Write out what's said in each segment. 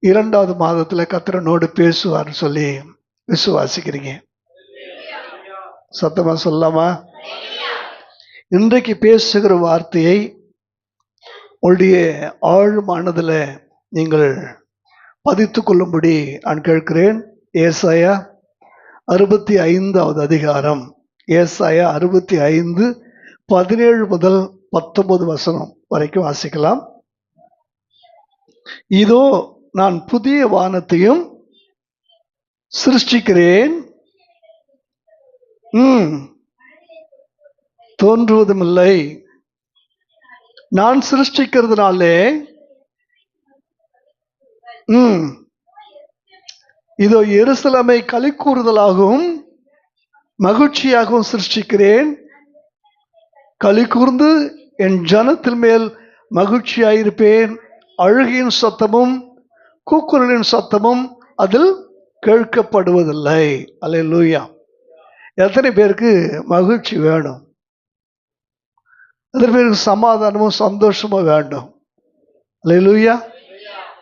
2வது மாதத்துல கர்த்தரோடு பேசுவார்னு சொல்லி விசுவாசிக்கிறீங்க? சத்தமா சொல்லலாமா? இன்றைக்கு பேசுகிற வார்த்தையை உங்களுடைய ஆழ் மனதில் நீங்கள் பதித்து கொள்ளும்படி நான் கேட்கிறேன். ஏசாயா 65வது அதிகாரம், ஏசாயா 65 17 முதல் 19 வசனம் வரைக்கும் வாசிக்கலாம். இதோ நான் புதிய வானத்தையும் சிருஷ்டிக்கிறேன், தோன்றுவதும் இல்லை. நான் சிருஷ்டிக்கிறதுனாலே இதோ எருசலேமை களி கூறுதலாகவும் மகிழ்ச்சியாகவும் சிருஷ்டிக்கிறேன். களி கூர்ந்து என் ஜனத்தின் மேல் மகிழ்ச்சியாயிருப்பேன். அழுகையின் சத்தமும் கூக்குரலின் சத்தமும் அதில் கேட்கப்படுவதில்லை. அல்லேலூயா. எத்தனை பேருக்கு மகிழ்ச்சி வேணும்? எத்தனை பேருக்கு சமாதானமும் சந்தோஷமும் வேண்டும்? அல்லேலூயா.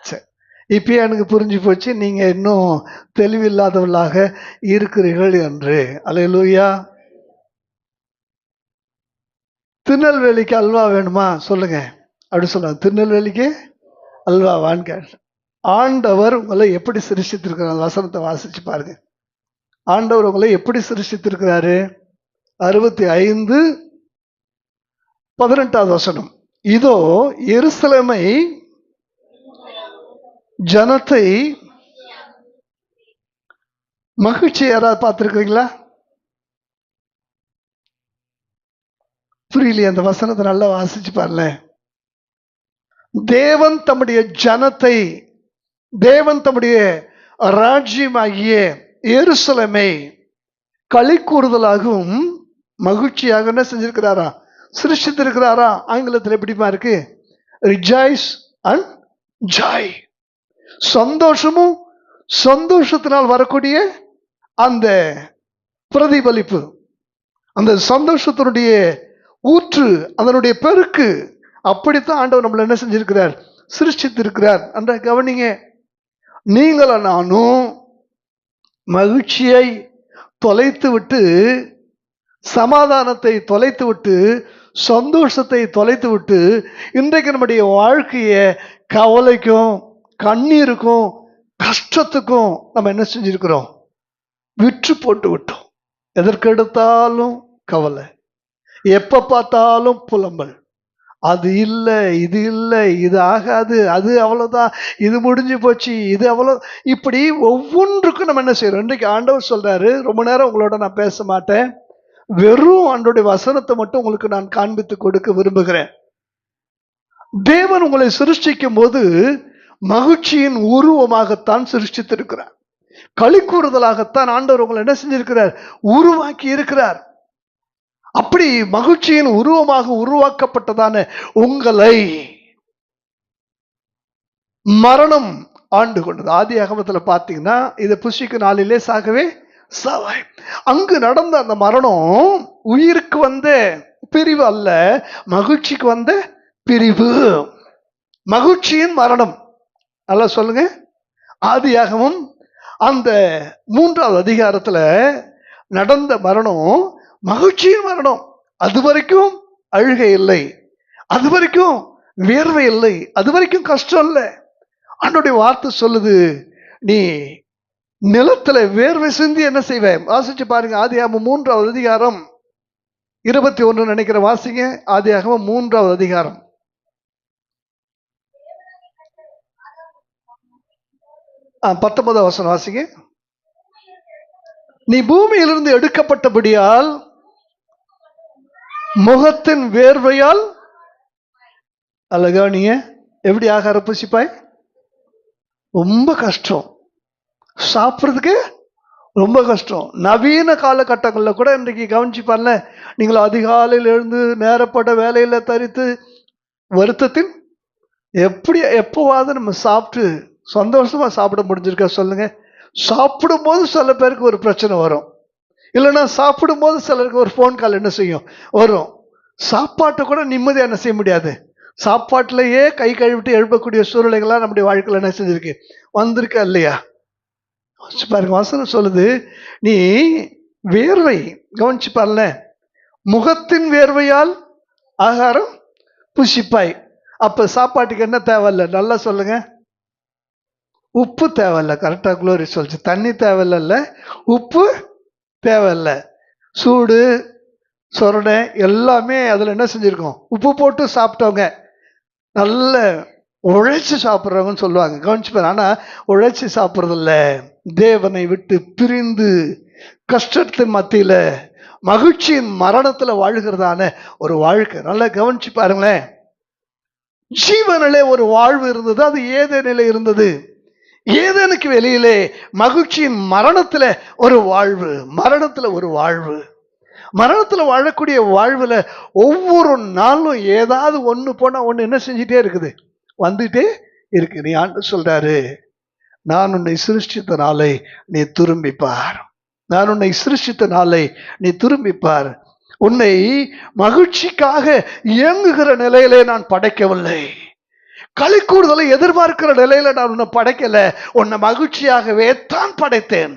சரி, இப்போ எனக்கு புரிஞ்சு போச்சு நீங்க இன்னும் தெளிவில்லாதவர்களாக இருக்கிறீர்கள் என்று. அல்லேலூயா. திருநெல்வேலிக்கு அல்வா வேணுமா சொல்லுங்க, அப்படி சொல்லுவாங்க. திருநெல்வேலிக்கு அல்வாவான்னு கேட்ட. ஆண்டவர் உங்களை எப்படி சிருஷ்டித்திருக்கிறார்? வசனத்தை வாசிச்சு பாருங்க. ஆண்டவர் உங்களை எப்படி சிருஷ்டித்திருக்கிறாரு? 65:18 வசனம். இதோ எருசலேமை ஜனத்தை மகிழ்ச்சி. யாராவது பார்த்துருக்கிறீங்களா? புரியலையே அந்த வசனத்தை நல்லா வாசிச்சு பாருங்க. தேவன் தம்முடைய ஜனத்தை, தேவன் தம்முடைய ராஜ்யமாகிய எருசலேமை களி கூறுதலாகவும் மகிழ்ச்சியாக என்ன செஞ்சிருக்கிறாரா? சிருஷ்டித்திருக்கிறாரா? ஆங்கிலத்தில் எப்படிமா இருக்கு? Rejoice and Joy. சந்தோஷமும் சந்தோஷத்தினால் வரக்கூடிய அந்த பிரதிபலிப்பு, அந்த சந்தோஷத்தினுடைய ஊற்று, அதனுடைய பெருக்கு. அப்படித்தான் ஆண்டவர் நம்மள என்ன செஞ்சிருக்கிறார்? சிருஷ்டித்திருக்கிறார். அந்த கவனிங்க. நீங்கள நானும் மகிழ்ச்சியை தொலைத்து விட்டு, சமாதானத்தை தொலைத்து விட்டு, சந்தோஷத்தை தொலைத்து விட்டு, இன்றைக்கு நம்முடைய வாழ்க்கைய கவலைக்கும் கண்ணீருக்கும் கஷ்டத்துக்கும் நம்ம என்ன செஞ்சிருக்கிறோம்? விற்று போட்டு விட்டோம். எதற்கெடுத்தாலும் கவலை, எப்ப பார்த்தாலும் புலம்பல். அது இல்லை, இது இல்லை, இது ஆகாது, அது அவ்வளவுதான், இது முடிஞ்சு போச்சு, இது அவ்வளவு. இப்படி ஒவ்வொன்றுக்கும் நம்ம என்ன செய்யறோம்? இன்றைக்கு ஆண்டவர் சொல்றாரு, ரொம்ப நேரம் உங்களோட நான் பேச மாட்டேன், வெறும் ஆண்டோடைய வசனத்தை மட்டும் உங்களுக்கு நான் காண்பித்து கொடுக்க விரும்புகிறேன். தேவன் உங்களை சிருஷ்டிக்கும் போது மகிழ்ச்சியின் உருவமாகத்தான் சிருஷ்டித்திருக்கிறார். களி கூறுதலாகத்தான் ஆண்டவர் உங்களை என்ன செஞ்சிருக்கிறார்? உருவாக்கி இருக்கிறார். அப்படி மகிழ்ச்சியின் உருவமாக உருவாக்கப்பட்டதான உங்களை மரணம் ஆண்டு கொண்டது. ஆதியாகமத்துல பார்த்தீங்கன்னா, இதை புசிக்கும் நாளிலே சாகவே சாவாய். அங்கு நடந்த அந்த மரணம் உயிருக்கு வந்த பிரிவு அல்ல, மகிழ்ச்சிக்கு வந்த பிரிவு. மகிழ்ச்சியின் மரணம். நல்லா சொல்லுங்க. ஆதியாகமம் அந்த 3வது அதிகாரத்துல நடந்த மரணம் மகிழ்ச்சியின் மரணம். அது வரைக்கும் அழுகை இல்லை, அது வரைக்கும் வேர்வை இல்லை, அது வரைக்கும் கஷ்டம் இல்லை. ஆண்டோடைய வார்த்தை சொல்லுது, நீ நிலத்துல வேர்வை சிந்தி என்ன செய்வேன்? வாசிச்சு பாருங்க. ஆதியாகமம் 3வது அதிகாரம் 21 நினைக்கிற வாசிங்க. ஆதியாகமம் 3வது அதிகாரம் 19 வசனம் வாசிங்க. நீ பூமியிலிருந்து எடுக்கப்பட்டபடியால் முகத்தின் வேர்வையால் அழகா நீங்க எப்படி ஆகார புசிப்பாய்? ரொம்ப கஷ்டம், சாப்பிட்றதுக்கு ரொம்ப கஷ்டம். நவீன காலகட்டங்களில் கூட இன்றைக்கு கவனிச்சு பாருங்க, நீங்கள் அதிகாலையில் எழுந்து நேரப்பட்ட வேலையில தரித்து வருத்தத்தின் எப்போவாது நம்ம சாப்பிட்டு சந்தோஷமா சாப்பிட முடிஞ்சிருக்கா சொல்லுங்க? சாப்பிடும் போது சில பேருக்கு ஒரு பிரச்சனை வரும், இல்லைன்னா சாப்பிடும் போது சிலருக்கு ஒரு ஃபோன் கால் என்ன செய்யும் வரும். சாப்பாட்டை கூட நிம்மதியாக என்ன செய்ய முடியாது, சாப்பாட்டிலேயே கை கழுவிட்டு எழுப்பக்கூடிய சூழ்நிலைகள்லாம் நம்முடைய வாழ்க்கையில் என்ன செஞ்சிருக்கு, வந்திருக்கா இல்லையா? பாருங்க, வசனம் சொல்லுது, நீ வேர்வை கவனிச்சு பாருல, முகத்தின் வேர்வையால் ஆகாரம் புசிப்பாய். அப்ப சாப்பாட்டுக்கு என்ன தேவையில்ல? நல்லா சொல்லுங்க. உப்பு தேவையில்ல. கரெக்டா குளோரி சொல்லிச்சு. தண்ணி தேவையில்ல, உப்பு தேவையில்ல. சூடு சொரணை எல்லாமே அதுல என்ன செஞ்சிருக்கோம், உப்பு போட்டு சாப்பிட்டவங்க, நல்ல உழைச்சி சாப்பிட்றவங்கன்னு சொல்லுவாங்க. கவனிச்சுப்பாரு. ஆனா உழைச்சி சாப்பிட்றது இல்ல, தேவனை விட்டு பிரிந்து கஷ்டத்தின் மத்தியில மகிழ்ச்சியின் மரணத்துல வாழ்கிறதான ஒரு வாழ்க்கை. நல்லா கவனிச்சு பாருங்களேன். ஜீவனிலே ஒரு வாழ்வு இருந்தது, அது ஏதேனிலே இருந்தது. ஏதேனுக்கு வெளியிலே மகிழ்ச்சியின் மரணத்துல ஒரு வாழ்வு, மரணத்துல ஒரு வாழ்வு. மரணத்துல வாழக்கூடிய வாழ்வுல ஒவ்வொரு நாளும் ஏதாவது ஒண்ணு போனா ஒண்ணு என்ன செஞ்சுட்டே இருக்குது, வந்துட்டே இருக்கு. நீ ஆண்டவர் சொல்றாரு, நான் உன்னை சிருஷ்டித்த நாளை நீ திரும்பிப்பார். நான் உன்னை சிருஷ்டித்த நாளை நீ திரும்பிப்பார். உன்னை மகிழ்ச்சிக்காக இயங்குகிற நிலையிலே நான் படைக்கவில்லை. களி கூறுதலை எதிர்பார்க்கிற நிலையில நான் உன்னை படைக்கல. உன்னை மகிழ்ச்சியாகவே தான் படைத்தேன்.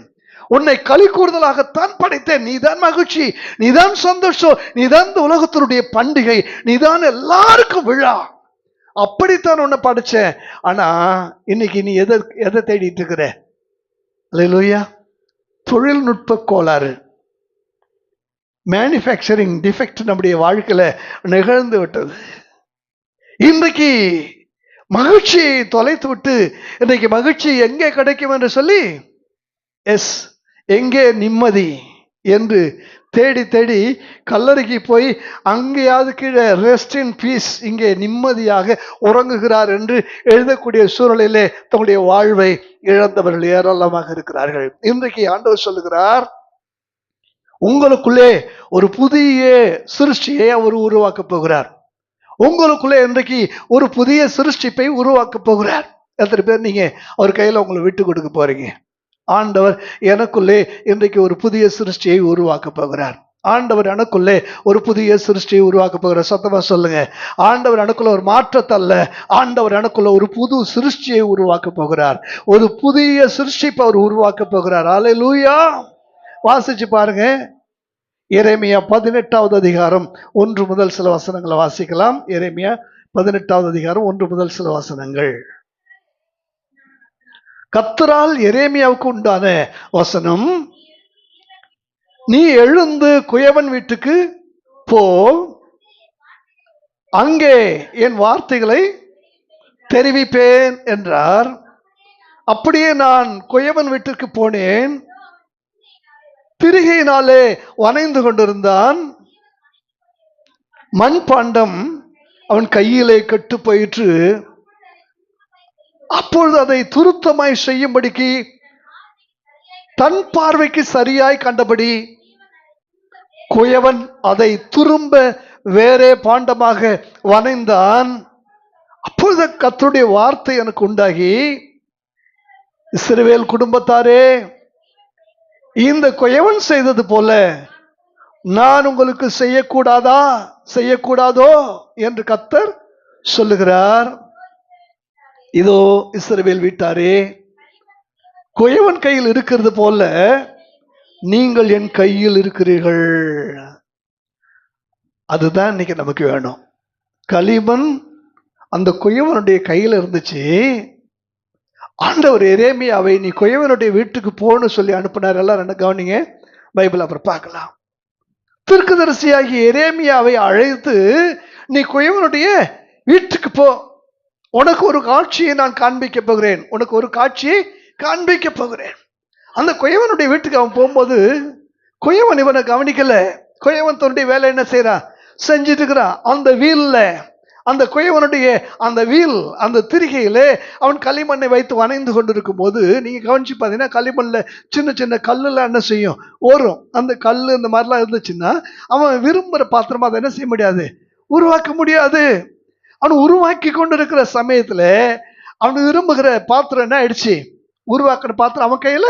உன்னை களி கூறுதலாகத்தான் படைத்தேன். நீதான் மகிழ்ச்சி, நீதான் சந்தோஷம், நீதான் இந்த உலகத்தினுடைய பண்டிகை, நீதான் எல்லாருக்கும் விழா. அப்படித்தான் உன்னை படைச்சேன். ஆனா இன்னைக்கு நீ எதை தேடிட்டு இருக்கிற? அல்லேலூயா. தொழில்நுட்ப கோளாறு, மேனுஃபேக்சரிங் டிஃபெக்ட் நம்முடைய வாழ்க்கையில நிகழ்ந்து விட்டது. இன்றைக்கு மகிழ்ச்சியை தொலைத்து விட்டு, இன்றைக்கு மகிழ்ச்சி எங்கே கிடைக்கும் என்று சொல்லி, எஸ் எங்கே நிம்மதி என்று தேடி தேடி கல்லறைக்கு போய் அங்கேயாவது கீழே ரெஸ்ட் இன் பீஸ், இங்கே நிம்மதியாக உறங்குகிறார் என்று எழுதக்கூடிய சூழலிலே தங்களுடைய வாழ்வை இழந்தவர்கள் ஏராளமாக இருக்கிறார்கள். இன்றைக்கு ஆண்டவர் சொல்லுகிறார், உங்களுக்குள்ளே ஒரு புதிய சிருஷ்டியை அவர் உருவாக்க போகிறார். உங்களுக்குள்ளே இன்றைக்கு ஒரு புதிய சிருஷ்டிப்பை உருவாக்க போகிறார். எத்தனை பேர் நீங்க அவர் கையில உங்களை விட்டு கொடுக்க போறீங்க? ஆண்டவர் எனக்குள்ளே இன்றைக்கு ஒரு புதிய சிருஷ்டியை உருவாக்க போகிறார். ஆண்டவர் எனக்குள்ளே ஒரு புதிய சிருஷ்டியை உருவாக்க போகிறார். சத்தமா சொல்லுங்க. ஆண்டவர் எனக்குள்ள ஒரு மாற்றத்தை அல்ல, ஆண்டவர் எனக்குள்ள ஒரு புது சிருஷ்டியை உருவாக்க போகிறார். ஒரு புதிய சிருஷ்டிப்பை அவர் உருவாக்க போகிறார். அல்லேலூயா. வாசிச்சு பாருங்க. எரேமியா 18வது அதிகாரம் 1 முதல் சில வசனங்களை வாசிக்கலாம். எரேமியா 18வது அதிகாரம் 1 முதல் சில வசனங்கள். கர்த்தரால் எரேமியாவுக்கு உண்டான வசனம், நீ எழுந்து குயவன் வீட்டுக்கு போ, அங்கே என் வார்த்தைகளை தெரிவிப்பேன் என்றார். அப்படியே நான் குயவன் வீட்டிற்கு போனேன். திரிகையினாலே வனைந்து கொண்டிருந்தான். மண்பாண்டம் அவன் கையிலே கெட்டு போயிற்று. அப்பொழுது அதை துருத்தமாய் செய்யும்படிக்கு தன் பார்வைக்கு சரியாய் கண்டபடி குயவன் அதை திரும்ப வேறே பாண்டமாக வனைந்தான். அப்பொழுது கர்த்தருடைய வார்த்தை எனக்கு உண்டாகி, இஸ்ரவேல் குடும்பத்தாரே, இந்த குயவன் செய்தது போல நான் உங்களுக்கு செய்யக்கூடாதோ என்று கர்த்தர் சொல்லுகிறார். இதோ இஸ்ரவேல் வீட்டாரே, குயவன் கையில் இருக்கிறது போல நீங்கள் என் கையில் இருக்கிறீர்கள். அதுதான் இன்னைக்கு நமக்கு வேணும். களிமண் அந்த குயவனுடைய கையில இருந்துச்சு. ஆண்டவர் எரேமியாவை நீ குயவனுடைய வீட்டுக்கு போன்னு சொல்லி அனுப்பினார். எல்லாரும் என்ன கவனிங்க, பைபிள் அப்புறம் பார்க்கலாம். தீர்க்கதரிசியாகி எரேமியாவை அழைத்து, நீ குயவனுடைய வீட்டுக்கு போ, உனக்கு ஒரு காட்சியை நான் காண்பிக்க போகிறேன், உனக்கு ஒரு காட்சியை காண்பிக்க போகிறேன். அந்த குயவனுடைய வீட்டுக்கு அவன் போகும்போது குயவன் இவனை கவனிக்கல. குயவன் தன்னுடைய வேலை என்ன செய்யறான், செஞ்சிட்டு இருக்கிறான். அந்த வீல்ல, அந்த குயவனுடைய அந்த வீல், அந்த திரிகையிலே அவன் களிமண்ணை வைத்து வனைந்து கொண்டிருக்கும் போது, நீங்க கவனிச்சு பார்த்தீங்கன்னா களிமண்ல சின்ன சின்ன கல்லுலாம் என்ன செய்யும், வரும். அந்த கல் இந்த மாதிரிலாம் இருந்துச்சுன்னா அவன் விரும்புகிற பாத்திரமா அதை என்ன செய்ய முடியாது, உருவாக்க முடியாது. அவன் உருவாக்கி கொண்டு இருக்கிற சமயத்துல அவன் விரும்புகிற பாத்திரம் என்ன ஆயிடுச்சு, உருவாக்குற பாத்திரம் அவன் கையில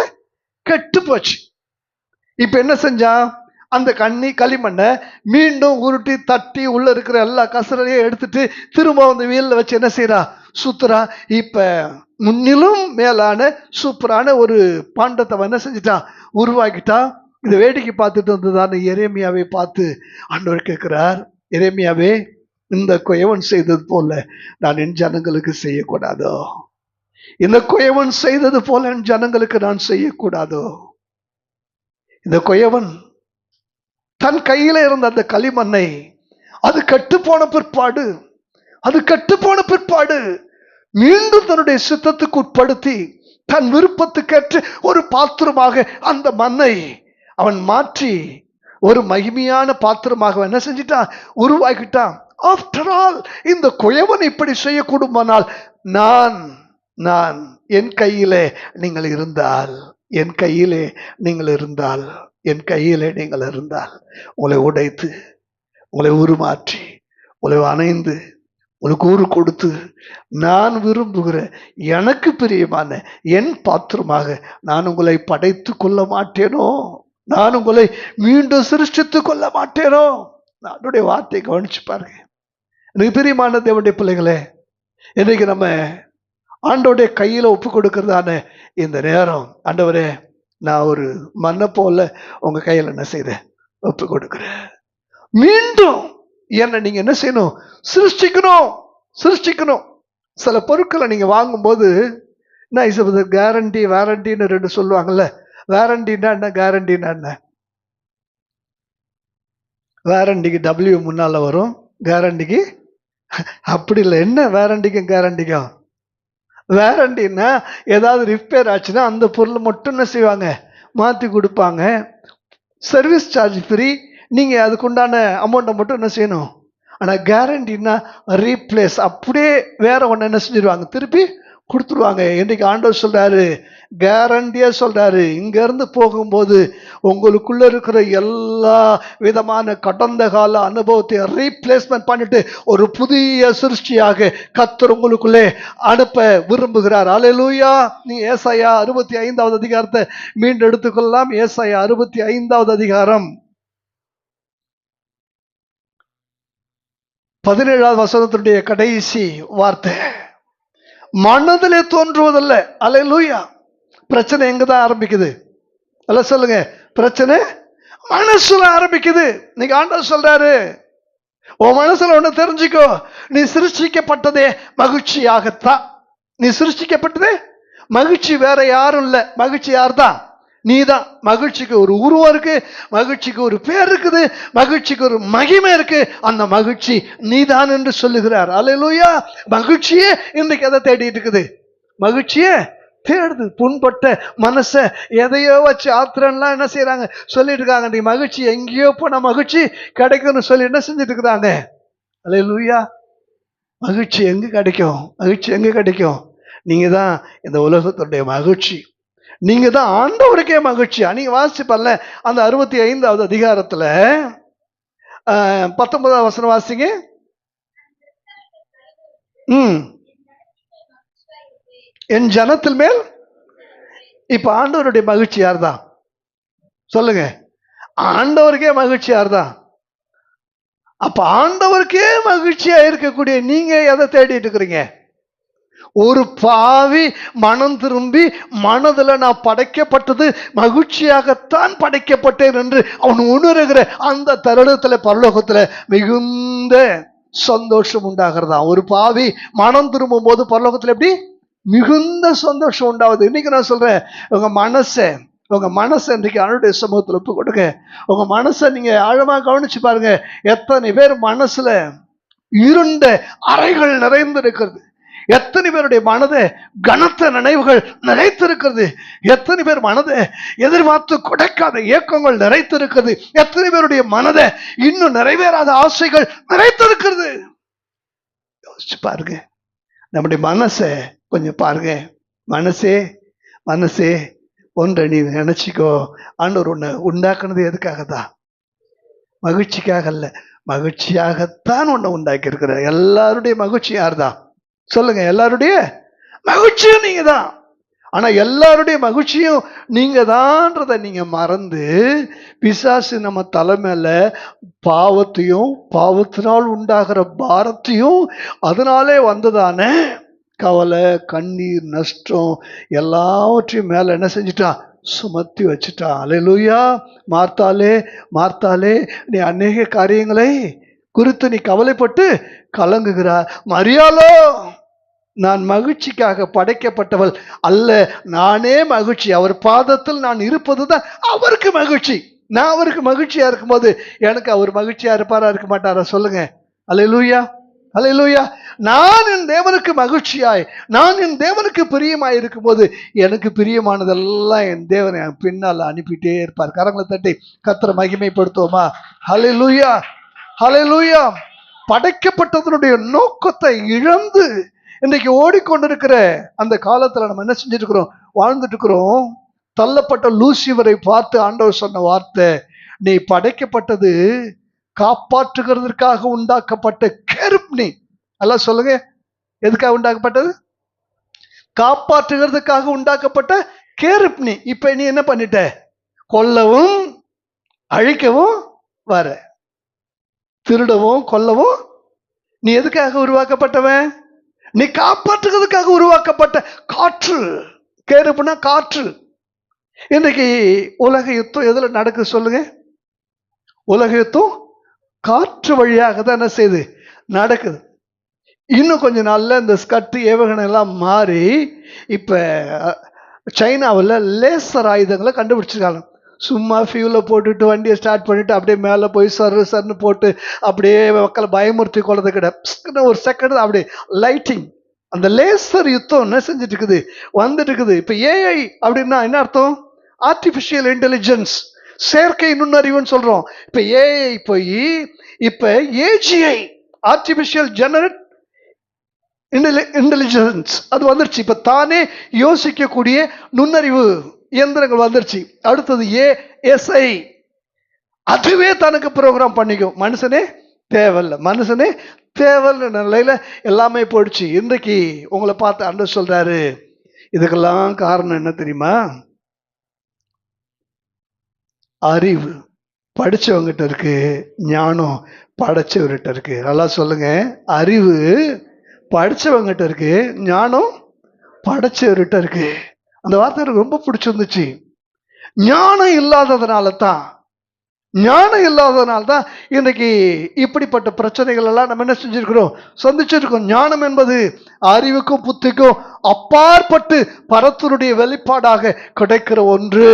கெட்டு போச்சு. இப்ப என்ன செஞ்சான், அந்த களிமண்ணை மீண்டும் உருட்டி தட்டி உள்ள இருக்கிற எல்லா கசரையும் எடுத்துட்டு திரும்ப அந்த வீல்ல வச்சு என்ன செய்யறா, சுத்துறா. இப்ப முன்னிலும் மேலான சூப்பரான ஒரு பாண்டத்தை என்ன செஞ்சிட்டான், உருவாக்கிட்டான். இந்த வேடிக்கை பார்த்துட்டு வந்ததான எரேமியாவை பார்த்து ஆண்டவர் கேட்கிறார், எரேமியாவே, இந்த குயவன் செய்தது போல நான் என் ஜனங்களுக்கு செய்யக்கூடாதோ? இந்த குயவன் செய்தது போல என் ஜனங்களுக்கு நான் செய்யக்கூடாதோ? இந்த குயவன் தன் கையில இருந்த அந்த களிமண்ணை அது கட்டுப்போன பிற்பாடு மீண்டும் தன்னுடைய சித்தத்துக்கு உட்படுத்தி தன் விருப்பத்துக்கேற்ற ஒரு பாத்திரமாக அந்த மண்ணை அவன் மாற்றி ஒரு மகிமையான பாத்திரமாக என்ன செஞ்சிட்டான், உருவாக்கிட்டான். ஆஃப்டர் ஆல் இந்த குயவன் இப்படி செய்யக்கூடுமானால் நான் என் கையிலே நீங்கள் இருந்தால் உங்களை உடைத்து, உங்களை உருமாற்றி, உங்களை அணைந்து, உங்களுக்கு ஊறு கொடுத்து, நான் விரும்புகிற எனக்கு பிரியமான என் பாத்திரமாக நான் உங்களை படைத்து கொள்ள மாட்டேனோ? நான் உங்களை மீண்டும் சிருஷ்டித்து கொள்ள மாட்டேனோ? என்னுடைய வார்த்தையை கவனிச்சு பாருங்க. எனக்கு பிரியமான தேவனுடைய பிள்ளைகளே, இன்னைக்கு நம்ம ஆண்டோடைய கையில ஒப்பு கொடுக்கறதான இந்த நேரம், ஆண்டவரே, நான் ஒரு மண்ணை போல உங்க கையில என்ன செய்றேன், ஒப்பு கொடுக்கிறேன். மீண்டும் என்ன நீங்க என்ன செய்யணும், சிருஷ்டிக்கணும். சில பொருட்களை நீங்க வாங்கும்போது கேரண்டி வாரண்டின்னு ரெண்டு சொல்லுவாங்கல்ல. வாரண்டினா என்ன, கேரண்டினா என்ன? வாரண்டிக்கு W முன்னால வரும், கேரண்டிக்கு அப்படி இல்லை. என்ன வாரண்டிக்கும் கேரண்டிக்கும்? வாரண்டின்னா ஏதாவது ரிப்பேர் ஆச்சுன்னா அந்த பொருள் மட்டும் என்ன செய்வாங்க, மாற்றி கொடுப்பாங்க. சர்வீஸ் சார்ஜ் ஃப்ரீ, நீங்கள் அதுக்குண்டான அமௌண்ட்டை மட்டும் என்ன செய்யணும். ஆனால் கேரண்டின்னா ரீப்ளேஸ், அப்படியே வேற ஒன்று என்ன செஞ்சிருவாங்க, திருப்பி கொடுத்துருவாங்க. இன்றைக்கு ஆண்டவர் சொல்றாரு, கேரண்டியா சொல்றாரு, இங்க இருந்து போகும்போது உங்களுக்குள்ள இருக்கிற எல்லா விதமான கடந்த கால அனுபவத்தை ரீப்ளேஸ்மெண்ட் பண்ணிட்டு ஒரு புதிய சிருஷ்டியாக கர்த்தர் உங்களுக்குள்ளே அனுப்ப விரும்புகிறார். அல்லேலூயா. நீ ஏசாயா 65வது அதிகாரத்தை மீண்டும் எடுத்துக்கொள்ளலாம். ஏசாயா 65வது அதிகாரம் 17வது வசனத்தினுடைய கடைசி வார்த்தை, மனதிலே தோன்றுவதல்ல. அல்லேலூயா. பிரச்சனை எங்கதான் ஆரம்பிக்குது? அல்ல சொல்லுங்க, பிரச்சனை மனசுல ஆரம்பிக்குது. நீங்க ஆண்டவர் சொல்றாரு, உன் மனசுல ஒண்ணு தெரிஞ்சுக்கோ, நீ சிருஷ்டிக்கப்பட்டதே மகிழ்ச்சியாகத்தான். நீ சிருஷ்டிக்கப்பட்டதே மகிழ்ச்சி, வேற யாரும் இல்ல. மகிழ்ச்சி யார் தான்? நீதான். மகிழ்ச்சிக்கு ஒரு உருவம் இருக்கு, மகிழ்ச்சிக்கு ஒரு பேர் இருக்குது, மகிழ்ச்சிக்கு ஒரு மகிமை இருக்கு. அந்த மகிழ்ச்சி நீதான் என்று சொல்லுகிறார். அல்லேலூயா. மகிழ்ச்சியே இன்றைக்கு எதை தேடிட்டு இருக்குது? மகிழ்ச்சியே தேடுது. புண்பட்ட மனச எதையோ வச்சு ஆத்திரம்லாம் என்ன செய்யறாங்க, சொல்லிட்டு இருக்காங்க. நீ மகிழ்ச்சி எங்கேயோ போன மகிழ்ச்சி கிடைக்கும்னு சொல்லி என்ன செஞ்சுட்டு இருக்கிறாங்க. அல்லேலூயா. மகிழ்ச்சி எங்க கிடைக்கும்? நீங்க தான் இந்த உலகத்துடைய மகிழ்ச்சி. நீங்க தான் ஆண்டவருக்கே மகிழ்ச்சியா. நீங்க வாசிச்சு பாருங்க, அந்த 65வது அதிகாரத்துல 19வது வசனம் வாசிங்க. என் ஜனத்தில் மேல். இப்ப ஆண்டவருடைய மகிழ்ச்சி யார் தான்? சொல்லுங்க. ஆண்டவருக்கே மகிழ்ச்சி யார் தான்? அப்ப ஆண்டவருக்கே மகிழ்ச்சியா இருக்கக்கூடிய நீங்க எதை தேடிட்டு இருக்கிறீங்க? ஒரு பாவி மனம் திரும்பி மனதுல நான் படைக்கப்பட்டது மகிழ்ச்சியாகத்தான் படைக்கப்பட்டேன் என்று அவன் உணர்கிற அந்த தருணத்துல பரலோகத்துல மிகுந்த சந்தோஷம் உண்டாகிறதா. ஒரு பாவி மனம் திரும்பும் போது பரலோகத்துல எப்படி மிகுந்த சந்தோஷம் உண்டாவது. இன்னைக்கு நான் சொல்றேன், உங்க மனசை இன்றைக்கு அவனுடைய சமூகத்தில் ஒப்பு கொடுங்க. உங்க மனசை நீங்க ஆழமா கவனிச்சு பாருங்க. எத்தனை பேர் மனசுல இருண்ட அறைகள் நிறைந்து இருக்கிறது? எத்தனை பேருடைய மனதை கனத்த நினைவுகள் நிறைத்திருக்கிறது? எத்தனை பேர் மனதை எதிர்பார்த்து கொடுக்காத இயக்கங்கள் நிறைத்திருக்கிறது? எத்தனை பேருடைய மனதை இன்னும் நிறைவேறாத ஆசைகள் நிறைத்திருக்கிறது? யோசிச்சு பாருங்க. நம்முடைய மனசை கொஞ்சம் பாருங்க. மனசே ஒன்றை நீ நினைச்சிக்கோ, ஆண்டவர் உன்னை உண்டாக்குனது எதுக்காக தான்? மகிழ்ச்சிக்காக அல்ல, மகிழ்ச்சியாகத்தான் உன்னை உண்டாக்கி இருக்கிற. எல்லாருடைய மகிழ்ச்சி யார் தான்? சொல்லுங்க. எல்லாருடைய மகிழ்ச்சியும் நீங்க தான். ஆனா எல்லாருடைய மகிழ்ச்சியும் நீங்க தான்றத நீங்க மறந்து, பிசாசு நம்ம தலை மேல பாவத்தையும், பாவத்தினால் உண்டாகிற பாரத்தையும், அதனாலே வந்ததான கவலை, கண்ணீர், நஷ்டம் எல்லாவற்றையும் மேல என்ன செஞ்சிட்டான்? சுமத்தி வச்சுட்டான். அல்லேலூயா. மார்த்தாளே, மார்த்தாளே, நீ அநேக காரியங்களை குறித்து நீ கவலைப்பட்டு கலங்குகிறாய். மரியாளோ, நான் மகிழ்ச்சிக்காக படைக்கப்பட்டவள் அல்ல, நானே மகிழ்ச்சி. அவர் பாதத்தில் நான் இருப்பதுதான் அவருக்கு மகிழ்ச்சி. நான் அவருக்கு மகிழ்ச்சியா இருக்கும்போது எனக்கு அவர் மகிழ்ச்சியா இருப்பாரா, இருக்க மாட்டாரா? சொல்லுங்க. அல்லேலூயா, அல்லேலூயா. நான் என் தேவனுக்கு மகிழ்ச்சியாய், நான் என் தேவனுக்கு பிரியமாய் இருக்கும்போது எனக்கு பிரியமானதெல்லாம் என் தேவனை என் பின்னால் அனுப்பிட்டே இருப்பார். கரங்களை தட்டி கர்த்தரை மகிமைப்படுத்துவோமா? அல்லேலூயா, அல்லேலூயா. படைக்கப்பட்டதனுடைய நோக்கத்தை இழந்து இன்றைக்கு ஓடிக்கொண்டிருக்கிற அந்த காலத்துல நம்ம என்ன செஞ்சுட்டு இருக்கிறோம்? வாழ்ந்துட்டு இருக்கிறோம். தள்ளப்பட்ட லூசிவரை பார்த்து ஆண்டவர் சொன்ன வார்த்தை, நீ படைக்கப்பட்டது காப்பாற்றுகிறதற்காக உண்டாக்கப்பட்ட கேருப். நீ எல்லாம் சொல்லுங்க, எதுக்காக உண்டாக்கப்பட்டது? காப்பாற்றுகிறதுக்காக உண்டாக்கப்பட்ட கேருப். நீ இப்ப நீ என்ன பண்ணிட்ட? கொல்லவும் அழிக்கவும் வர, திருடவும் கொல்லவும். நீ எதுக்காக உருவாக்கப்பட்டவன்? நீ காப்பாற்றுகிறதுக்காக உருவாக்கப்பட்ட காற்று. கேருப்புனா காற்று. இன்னைக்கு உலக யுத்தம் எதுல நடக்குது சொல்லுங்க? உலக யுத்தம் காற்று வழியாக தான் என்ன செய்யுது? நடக்குது. இன்னும் கொஞ்ச நாள்ல இந்த ஸ்கட்டு ஏவுகணை எல்லாம் மாறி இப்ப சைனாவில் லேசர் ஆயுதங்களை கண்டுபிடிச்சிருக்காங்க. சும்மா ஃபியூல போட்டுட்டு வண்டியை ஸ்டார்ட் பண்ணிட்டு அப்படியே மேலே போய் சர்ன்னு போட்டு அப்படியே மக்களை பயமுறுத்தி கொள்றது கிடையாது. ஒரு செகண்ட் அப்படியே லைட்டிங். அந்த லேசர் யுத்தம் என்ன செஞ்சுட்டு இருக்குது? வந்துட்டு இருக்குது. இப்ப ஏஐ அப்படின்னா என்ன அர்த்தம்? ஆர்டிபிஷியல் இன்டெலிஜென்ஸ், செயற்கை நுண்ணறிவுன்னு சொல்றோம். இப்ப ஏஐ போய் இப்ப ஏஜிஐ, ஆர்டிபிஷியல் ஜெனரேட் இன்டெலிஜென்ஸ், அது வந்துருச்சு. இப்ப தானே யோசிக்கக்கூடிய நுண்ணறிவு இயந்திரங்கள் வந்துருச்சு. அடுத்தது ஏஎஸ்ஐ, அதுவே தனக்கு ப்ரோக்ராம் பண்ணிக்கும். மனுஷனே தேவையில்லை, மனுஷனே தேவையில்லை நிலையில எல்லாமே போயிடுச்சு. இன்றைக்கு உங்களை பார்த்து ஆண்டவர் சொல்றாரு, இதுக்கெல்லாம் காரணம் என்ன தெரியுமா? அறிவு படிச்சவங்கிட்ட இருக்கு, ஞானம் படைச்சவர்கிட்ட இருக்கு. நல்லா சொல்லுங்க. அறிவு படிச்சவங்கிட்ட இருக்கு, ஞானம் படைச்சவர்கிட்ட இருக்கு. அந்த வார்த்தை எனக்கு ரொம்ப பிடிச்சிருந்துச்சு. ஞானம் இல்லாததுனால தான், ஞானம் இல்லாததுனால தான் இன்றைக்கு இப்படிப்பட்ட பிரச்சனைகள் எல்லாம் நம்ம என்ன செஞ்சிருக்கிறோம்? சந்திச்சிருக்கோம். ஞானம் என்பது அறிவுக்கும் புத்திக்கும் அப்பாற்பட்டு பரத்தினுடைய வெளிப்பாடாக கிடைக்கிற ஒன்று.